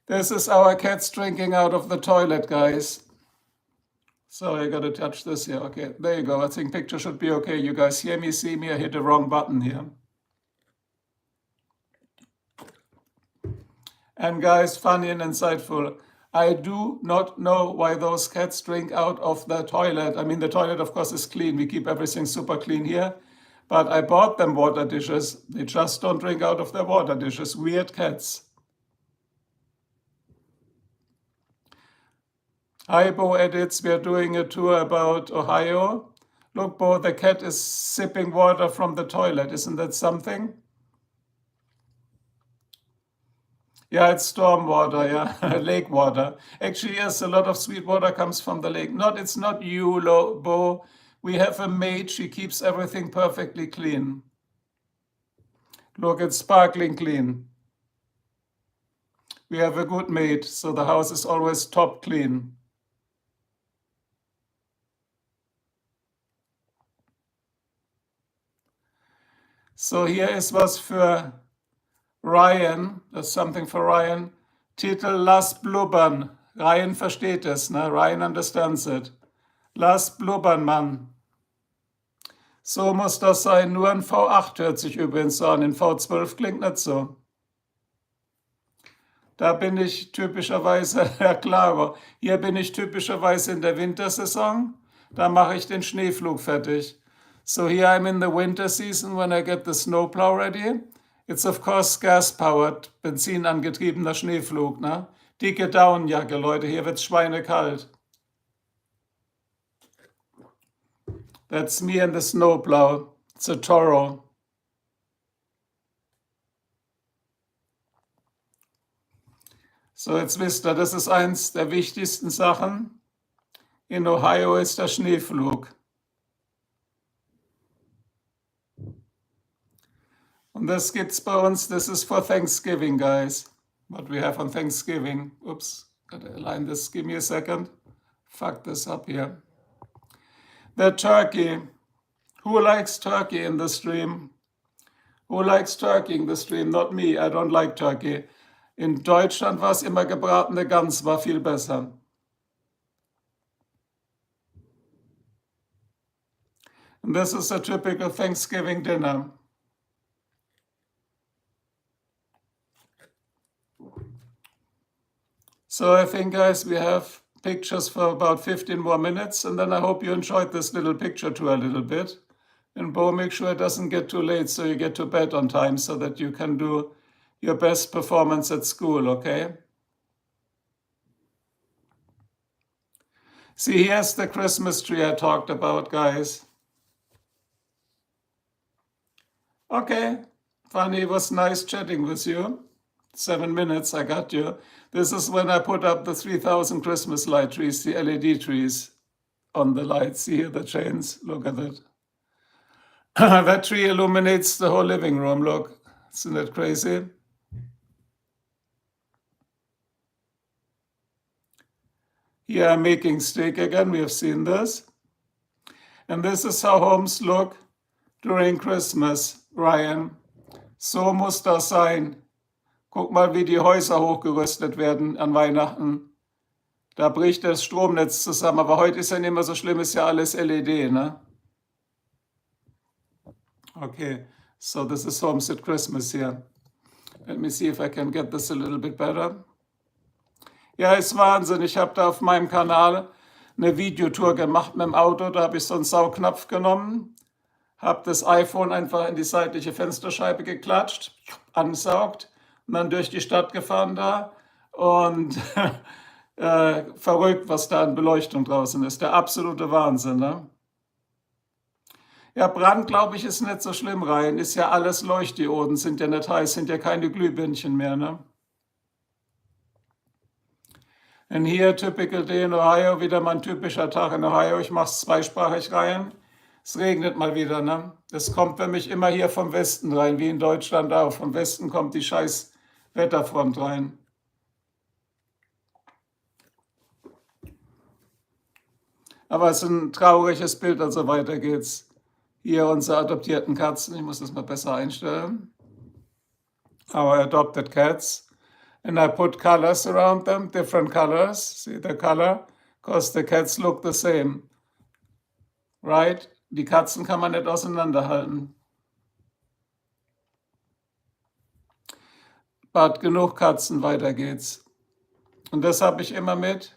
This is our cats drinking out of the toilet, guys. So I gotta touch this here. Okay, there you go. I think picture should be okay. You guys hear me, see me? I hit the wrong button here. And guys, funny and insightful, I do not know why those cats drink out of the toilet. I mean, the toilet, of course, is clean. We keep everything super clean here. But I bought them water dishes. They just don't drink out of their water dishes. Weird cats. Hi, Bo Edits. We are doing a tour about Ohio. Look, Bo, the cat is sipping water from the toilet. Isn't that something? Yeah, it's storm water, yeah, lake water. Actually, yes, a lot of sweet water comes from the lake. It's not you, Bo. We have a maid, she keeps everything perfectly clean. Look, it's sparkling clean. We have a good maid, so the house is always top clean. So hier ist was für Ryan, that's something for Ryan. Titel Lass blubbern. Ryan versteht es, ne? Ryan understands it. Lass blubbern, Mann. So muss das sein. Nur ein V8 hört sich übrigens so an. In V12 klingt nicht so. Da bin ich typischerweise, ja klar, hier bin ich typischerweise in der Wintersaison. Da mache ich den Schneepflug fertig. So here I'm in the winter season when I get the snowplow ready. It's of course gas-powered, benzinangetriebener Schneepflug, ne? Dicke Daunenjacke, Leute, hier wird's schweinekalt. That's me and the snowplow. It's a Toro. So, jetzt wisst ihr, das ist eins der wichtigsten Sachen. In Ohio ist der Schneepflug. Und das gibt's bei uns, this is for Thanksgiving, guys. What we have on Thanksgiving. Oops, gotta align this, give me a second. Fuck this up here. The turkey. Who likes turkey in the stream? Who likes turkey in the stream? Not me, I don't like turkey. In Deutschland war es immer gebratene Gans, war viel besser. And this is a typical Thanksgiving dinner. So I think, guys, we have pictures for about 15 more minutes, and then I hope you enjoyed this little picture tour a little bit. And Bo, make sure it doesn't get too late so you get to bed on time so that you can do your best performance at school, okay? See, here's the Christmas tree I talked about, guys. Okay, Fanny, it was nice chatting with you. 7 minutes, I got you. This is when I put up the 3,000 Christmas light trees, the LED trees on the lights. See here the chains? Look at that. That tree illuminates the whole living room, look. Isn't that crazy? Here I'm making steak again, we have seen this. And this is how homes look during Christmas, Ryan. So muss das sein. Guck mal, wie die Häuser hochgerüstet werden an Weihnachten. Da bricht das Stromnetz zusammen, aber heute ist ja nicht mehr so schlimm, ist ja alles LED, ne? Okay, so this is Homes at Christmas here. Let me see if I can get this a little bit better. Ja, ist Wahnsinn. Ich habe da auf meinem Kanal eine Videotour gemacht mit dem Auto. Da habe ich so einen Saugknopf genommen, habe das iPhone einfach in die seitliche Fensterscheibe geklatscht, ansaugt und dann durch die Stadt gefahren da und verrückt, was da an Beleuchtung draußen ist. Der absolute Wahnsinn, ne? Ja, Brand, glaube ich, ist nicht so schlimm rein. Ist ja alles Leuchtdioden, sind ja nicht heiß, sind ja keine Glühbirnchen mehr, ne? Und hier, typical day in Ohio, wieder mal ein typischer Tag in Ohio. Ich mache es zweisprachig rein. Es regnet mal wieder, ne? Das kommt für mich immer hier vom Westen rein, wie in Deutschland auch. Vom Westen kommt die scheiß Wetterfront rein. Aber es ist ein trauriges Bild, also weiter geht's. Hier unsere adoptierten Katzen. Ich muss das mal besser einstellen. Our adopted cats. And I put colors around them, different colors. See the color? Because the cats look the same. Right? Die Katzen kann man nicht auseinanderhalten. But genug Katzen, weiter geht's. Und das habe ich immer mit,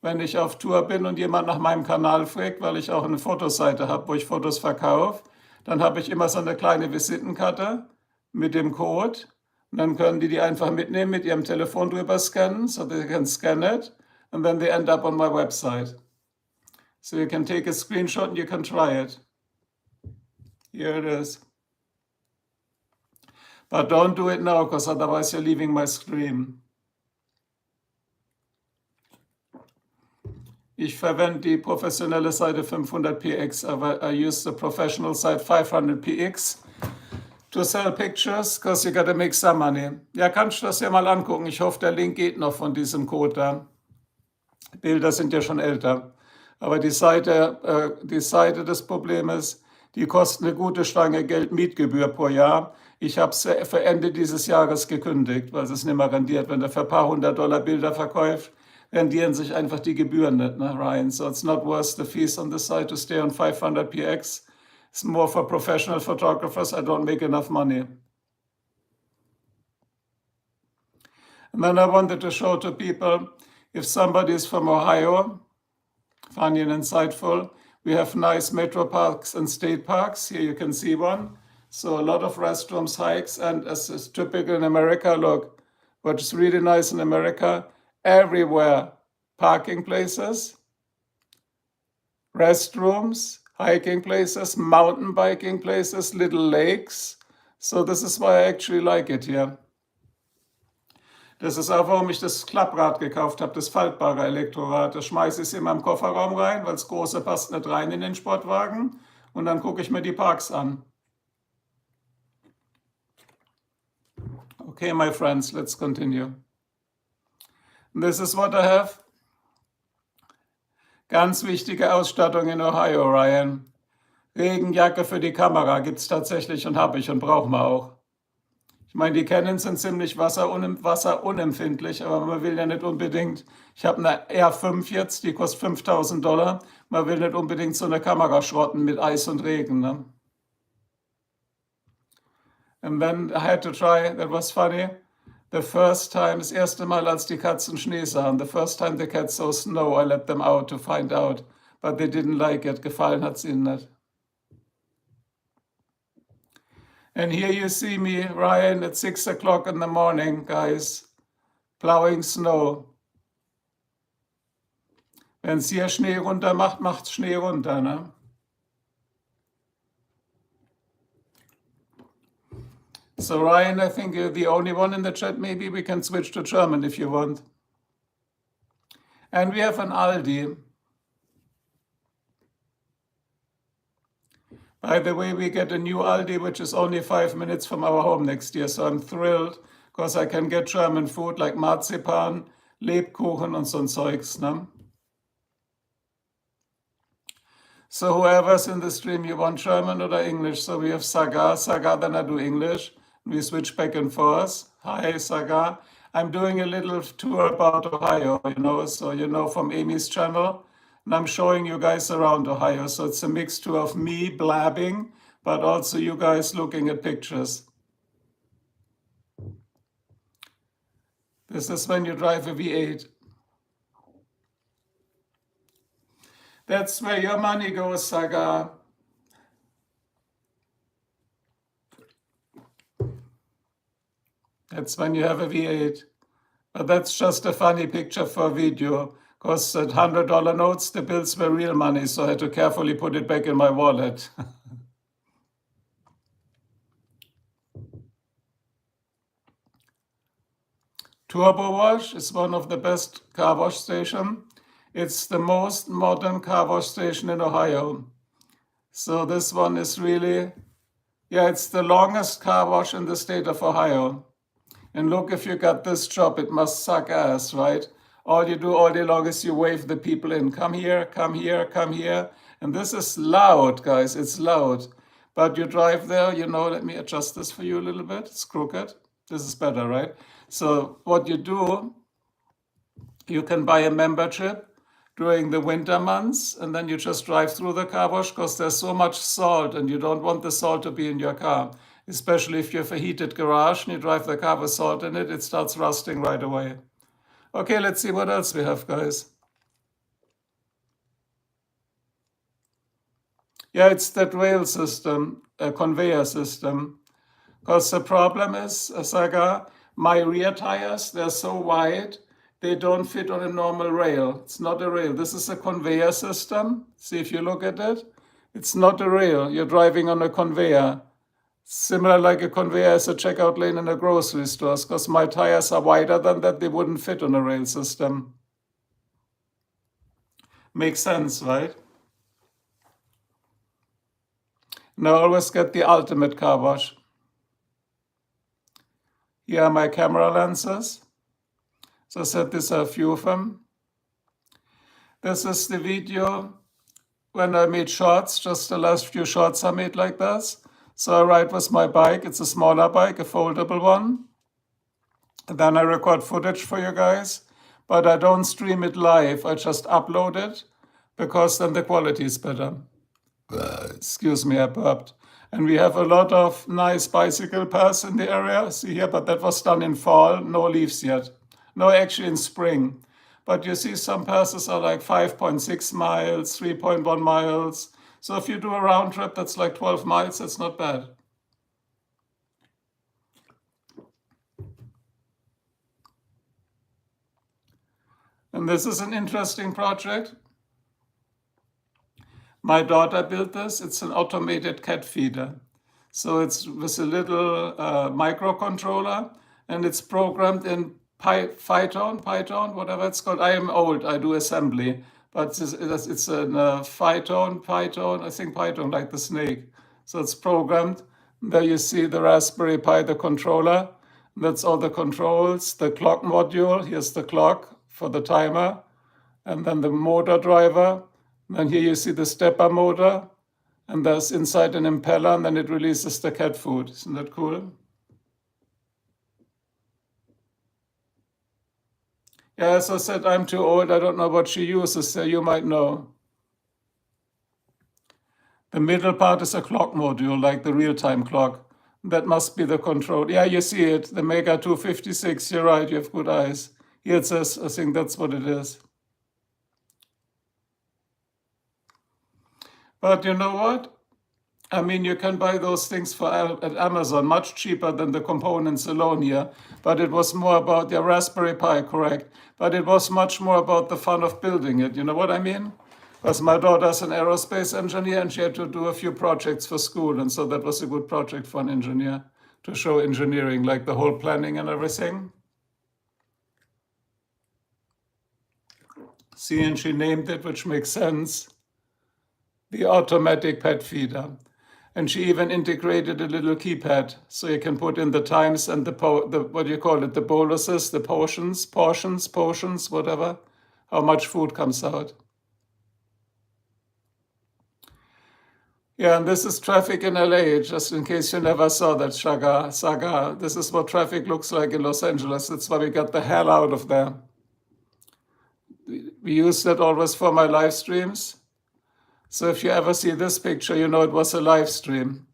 wenn ich auf Tour bin und jemand nach meinem Kanal fragt, weil ich auch eine Fotoseite habe, wo ich Fotos verkaufe, dann habe ich immer so eine kleine Visitenkarte mit dem Code. Und dann können die einfach mitnehmen, mit ihrem Telefon drüber scannen, so they can scan it, and then they end up on my website. So you can take a screenshot and you can try it. Here it is. But don't do it now, because otherwise you're leaving my stream. Ich verwende die professionelle Seite 500px, aber I use the professional site 500px. To sell pictures, because you gotta make some money. Ja, kannst du das ja mal angucken. Ich hoffe, der Link geht noch von diesem Code da. Bilder sind ja schon älter. Aber die Seite des Problems, die kostet eine gute Stange Geld Mietgebühr pro Jahr. Ich habe es für Ende dieses Jahres gekündigt, weil es nicht mehr rendiert. Wenn der für ein paar $100 Bilder verkauft, rendieren sich einfach die Gebühren nicht, ne, Ryan? So it's not worth the fees on the site to stay on 500px. It's more for professional photographers. I don't make enough money. And then I wanted to show to people, if somebody is from Ohio, funny and insightful, we have nice metro parks and state parks. Here you can see one. So a lot of restrooms, hikes, and as is typical in America, look, what's really nice in America, everywhere, parking places, restrooms, hiking places, mountain biking places, little lakes. So this is why I actually like it here. Das ist auch, warum ich das Klapprad gekauft habe, das faltbare Elektrorad. Da schmeiße ich es in meinem Kofferraum rein, weil das große passt nicht rein in den Sportwagen. Und dann gucke ich mir die Parks an. Okay, my friends, let's continue. This is what I have. Ganz wichtige Ausstattung in Ohio, Ryan. Regenjacke für die Kamera gibt es tatsächlich und habe ich und brauchen wir auch. Ich meine, die Canons sind ziemlich wasserunempfindlich, aber man will ja nicht unbedingt, ich habe eine R5 jetzt, die kostet $5.000, man will nicht unbedingt so eine Kamera schrotten mit Eis und Regen. Ne? And then I had to try, that was funny, the first time, das erste Mal, als die Katzen Schnee sahen, the first time the cats saw snow, I let them out to find out, but they didn't like it, gefallen hat es ihnen nicht. And here you see me, Ryan, at 6 o'clock in the morning, guys, plowing snow. Wenn es hier Schnee runter macht, macht es Schnee runter, ne? So Ryan, I think you're the only one in the chat. Maybe we can switch to German if you want. And we have an Aldi. By the way, we get a new Aldi, which is only 5 minutes from our home next year. So I'm thrilled, because I can get German food like Marzipan, Lebkuchen und so ein Zeugs. Ne? So whoever's in the stream, you want German or English? So we have Saga, then I do English. We switch back and forth. Hi, Saga. I'm doing a little tour about Ohio, so from Amy's channel. And I'm showing you guys around Ohio. So it's a mixture of me blabbing, but also you guys looking at pictures. This is when you drive a V8. That's where your money goes, Saga. That's when you have a V8. But that's just a funny picture for a video. Because at $100 notes, the bills were real money, so I had to carefully put it back in my wallet. Turbo Wash is one of the best car wash stations. It's the most modern car wash station in Ohio. So this one is really, it's the longest car wash in the state of Ohio. And look, if you got this job, it must suck ass, right? All you do all day long is you wave the people in. Come here, come here, come here. And this is loud, guys. It's loud. But you drive there, let me adjust this for you a little bit. It's crooked. This is better, right? So what you do, you can buy a membership during the winter months, and then you just drive through the car wash because there's so much salt, and you don't want the salt to be in your car. Especially if you have a heated garage and you drive the car with salt in it, it starts rusting right away. Okay, let's see what else we have, guys. Yeah, it's that rail system, a conveyor system. Because the problem is, Saga, my rear tires, they're so wide, they don't fit on a normal rail. It's not a rail. This is a conveyor system. See if you look at it. It's not a rail. You're driving on a conveyor. Similar like a conveyor as a checkout lane in a grocery store, because my tires are wider than that, they wouldn't fit on a rail system. Makes sense, right? Now I always get the ultimate car wash. Here are my camera lenses. So I said these are a few of them. This is the video when I made shorts, just the last few shorts I made like this. So I ride with my bike. It's a smaller bike, a foldable one. And then I record footage for you guys, but I don't stream it live. I just upload it because then the quality is better. Excuse me, I burped. And we have a lot of nice bicycle paths in the area. See here, but that was done in fall, no leaves yet. No, actually in spring. But you see some passes are like 5.6 miles, 3.1 miles. So if you do a round trip, that's like 12 miles. That's not bad. And this is an interesting project. My daughter built this. It's an automated cat feeder. So it's with a little microcontroller, and it's programmed in Python, whatever it's called. I am old, I do assembly, but it's a Python, I think Python, like the snake. So it's programmed. There you see the Raspberry Pi, the controller. That's all the controls, the clock module. Here's the clock for the timer, and then the motor driver. And then here you see the stepper motor, and there's inside an impeller, and then it releases the cat food. Isn't that cool? Yeah, as I said, I'm too old. I don't know what she uses, so you might know. The middle part is a clock module, like the real-time clock. That must be the control. Yeah, you see it, the Mega 256. You're right, you have good eyes. Here it says, I think that's what it is. But you know what? I mean, you can buy those things at Amazon much cheaper than the components alone here. But it was more about the Raspberry Pi, correct? But it was much more about the fun of building it. You know what I mean? Because my daughter's an aerospace engineer and she had to do a few projects for school. And so that was a good project for an engineer to show engineering, like the whole planning and everything. See, and she named it, which makes sense, the automatic pet feeder. And she even integrated a little keypad so you can put in the times and the what do you call it, the boluses, the portions, whatever, how much food comes out. Yeah, and this is traffic in LA, just in case you never saw that saga. This is what traffic looks like in Los Angeles. That's why we got the hell out of there. We use that always for my live streams. So if you ever see this picture, you know it was a live stream.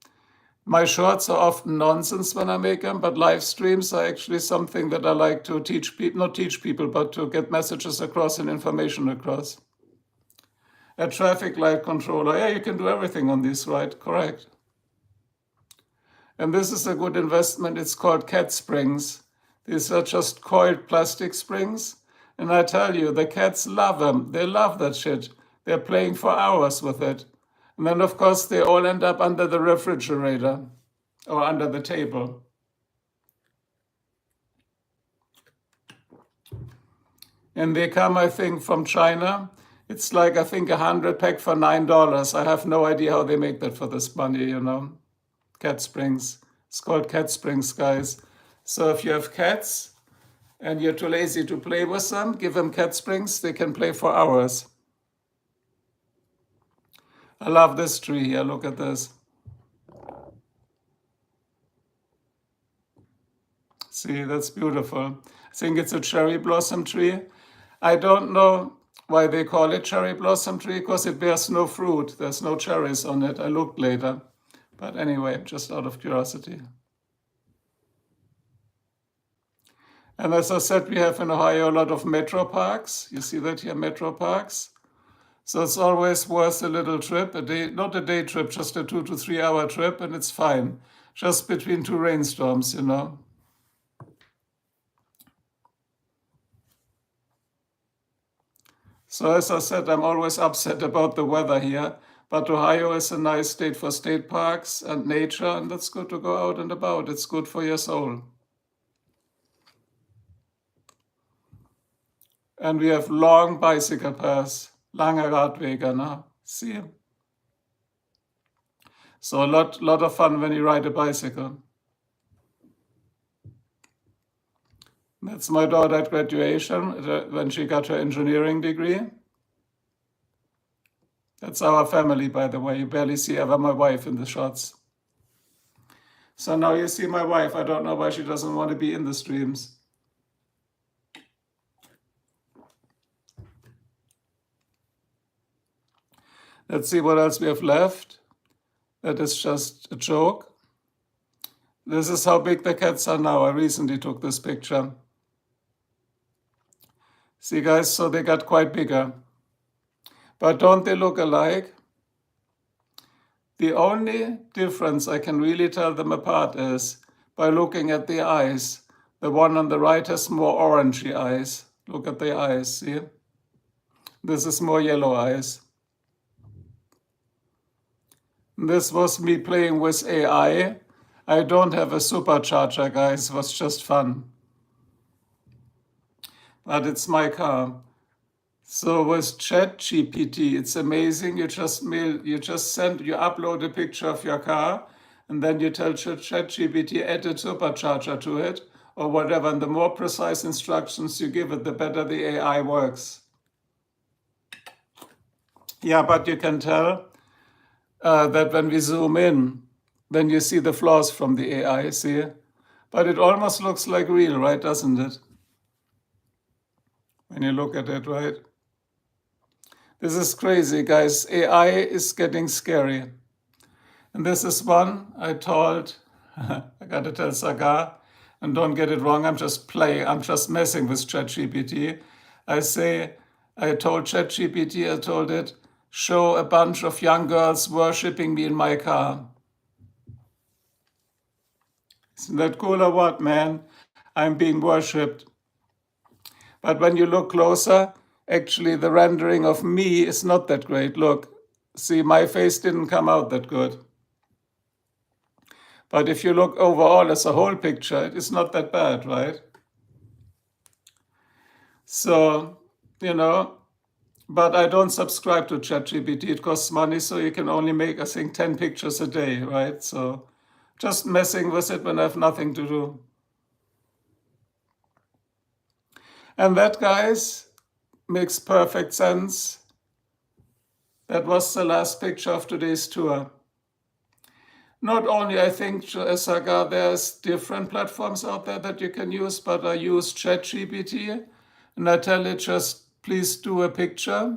My shorts are often nonsense when I make them, but live streams are actually something that I like to teach people, not teach people, but to get messages across and information across. A traffic light controller, yeah, you can do everything on this, right? Correct. And this is a good investment. It's called cat springs. These are just coiled plastic springs. And I tell you, the cats love them. They love that shit. They're playing for hours with it. And then, of course, they all end up under the refrigerator or under the table. And they come, I think, from China. It's like, I think, 100 pack for $9. I have no idea how they make that for this money, you know. Cat springs. It's called cat springs, guys. So if you have cats and you're too lazy to play with them, give them cat springs. They can play for hours. I love this tree here. Look at this. See, that's beautiful. I think it's a cherry blossom tree. I don't know why they call it cherry blossom tree, because it bears no fruit. There's no cherries on it. I looked later. But anyway, just out of curiosity. And as I said, we have in Ohio a lot of metro parks. You see that here, metro parks. So it's always worth a little trip, a day, not a day trip, just a 2 to 3 hour trip, and it's fine. Just between two rainstorms, you know. So as I said, I'm always upset about the weather here, but Ohio is a nice state for state parks and nature, and it's good to go out and about. It's good for your soul. And we have long bicycle paths, lange Radwege, ne? See? So a lot of fun when you ride a bicycle. That's my daughter at graduation, when she got her engineering degree. That's our family, by the way. You barely see ever my wife in the shots. So now you see my wife. I don't know why she doesn't want to be in the streams. Let's see what else we have left. That is just a joke. This is how big the cats are now. I recently took this picture. See, guys, so they got quite bigger. But don't they look alike? The only difference I can really tell them apart is by looking at the eyes. The one on the right has more orangey eyes. Look at the eyes, see? This is more yellow eyes. This was me playing with AI. I don't have a supercharger, guys. It was just fun. But it's my car. So with ChatGPT, it's amazing. You just upload a picture of your car, and then you tell ChatGPT add a supercharger to it, or whatever. And the more precise instructions you give it, the better the AI works. Yeah, but you can tell that when we zoom in, then you see the flaws from the AI, see? But it almost looks like real, right, doesn't it? When you look at it, right? This is crazy, guys. AI is getting scary. And this is one I told, I gotta tell Sagar, and don't get it wrong, I'm just messing with ChatGPT. I told ChatGPT, I told it, show a bunch of young girls worshipping me in my car. Isn't that cool or what, man? I'm being worshipped. But when you look closer, actually the rendering of me is not that great. Look, see, my face didn't come out that good. But if you look overall as a whole picture, it is not that bad, right? So, but I don't subscribe to ChatGPT. It costs money, so you can only make, I think, 10 pictures a day, right? So just messing with it when I have nothing to do. And that, guys, makes perfect sense. That was the last picture of today's tour. Not only, I think, Sagar, there's different platforms out there that you can use, but I use ChatGPT, and I tell it just, please do a picture.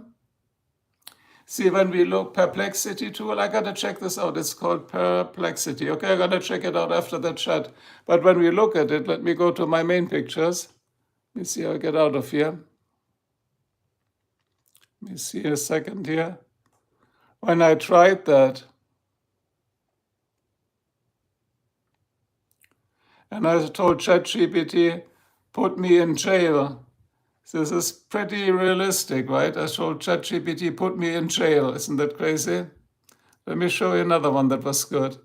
See, when we look, Perplexity tool, I gotta check this out. It's called Perplexity. Okay, I gotta check it out after the chat. But when we look at it, let me go to my main pictures. Let me see how I get out of here. Let me see a second here. When I tried that, and I told ChatGPT, put me in jail. This is pretty realistic, right? I told ChatGPT, put me in jail. Isn't that crazy? Let me show you another one that was good.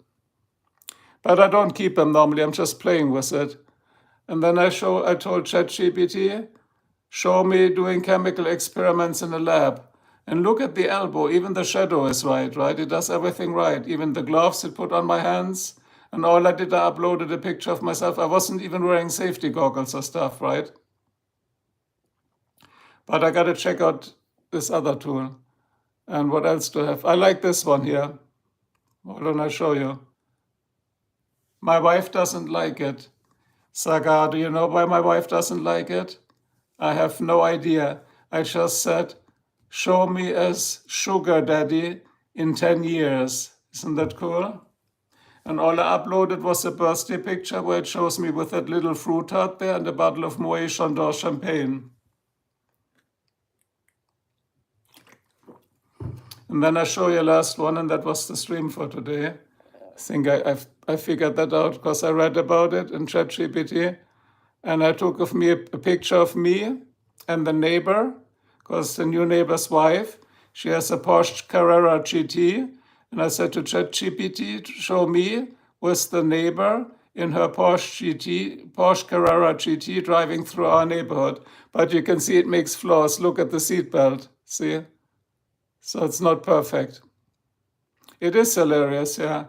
But I don't keep them normally. I'm just playing with it. And then I told ChatGPT, show me doing chemical experiments in a lab. And look at the elbow. Even the shadow is right? It does everything right. Even the gloves it put on my hands. And all I did, I uploaded a picture of myself. I wasn't even wearing safety goggles or stuff, right? But I gotta check out this other tool. And what else do I have? I like this one here. Hold on, I'll show you. My wife doesn't like it. Sagar, do you know why my wife doesn't like it? I have no idea. I just said, show me as sugar daddy in 10 years. Isn't that cool? And all I uploaded was a birthday picture where it shows me with that little fruit tart there and a bottle of Moët Chandon champagne. And then I show you last one, and that was the stream for today. I think I figured that out because I read about it in ChatGPT. And I took a picture of me and the neighbor, because the new neighbor's wife, she has a Porsche Carrera GT. And I said to ChatGPT, show me with the neighbor in her Porsche Carrera GT driving through our neighborhood. But you can see it makes flaws. Look at the seatbelt. See? So it's not perfect. It is hilarious, yeah.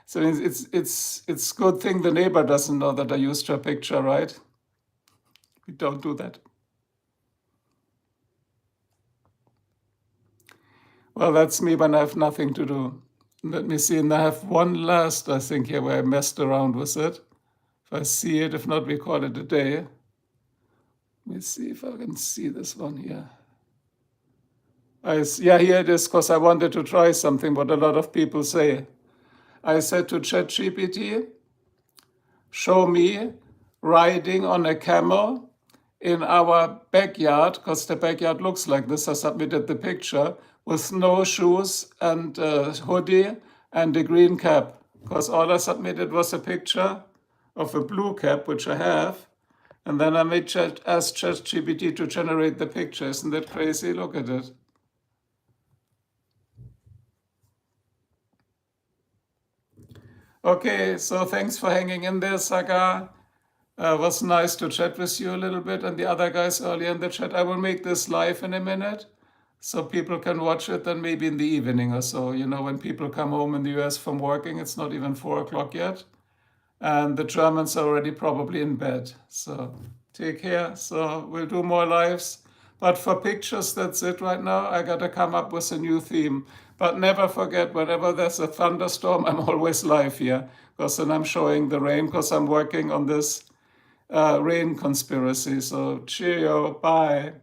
So it's good thing the neighbor doesn't know that I used her picture, right? We don't do that. Well, that's me when I have nothing to do. Let me see, and I have one last, I think, here where I messed around with it. If I see it, if not, we call it a day. Let me see if I can see this one here. Yeah, here it is, because I wanted to try something, what a lot of people say. I said to ChatGPT, show me riding on a camel in our backyard, because the backyard looks like this. I submitted the picture with no shoes and a hoodie and a green cap, because all I submitted was a picture of a blue cap, which I have, and then I asked ChatGPT to generate the picture. Isn't that crazy? Look at it. Okay, so thanks for hanging in there, Saga. Was nice to chat with you a little bit and the other guys earlier in the chat. I will make this live in a minute so people can watch it then maybe in the evening or so. You know, when people come home in the US from working, it's not even 4 o'clock yet. And the Germans are already probably in bed. So take care. So we'll do more lives. But for pictures, that's it right now. I got to come up with a new theme. But never forget, whenever there's a thunderstorm, I'm always live here. Because then I'm showing the rain, because I'm working on this rain conspiracy. So cheerio, bye.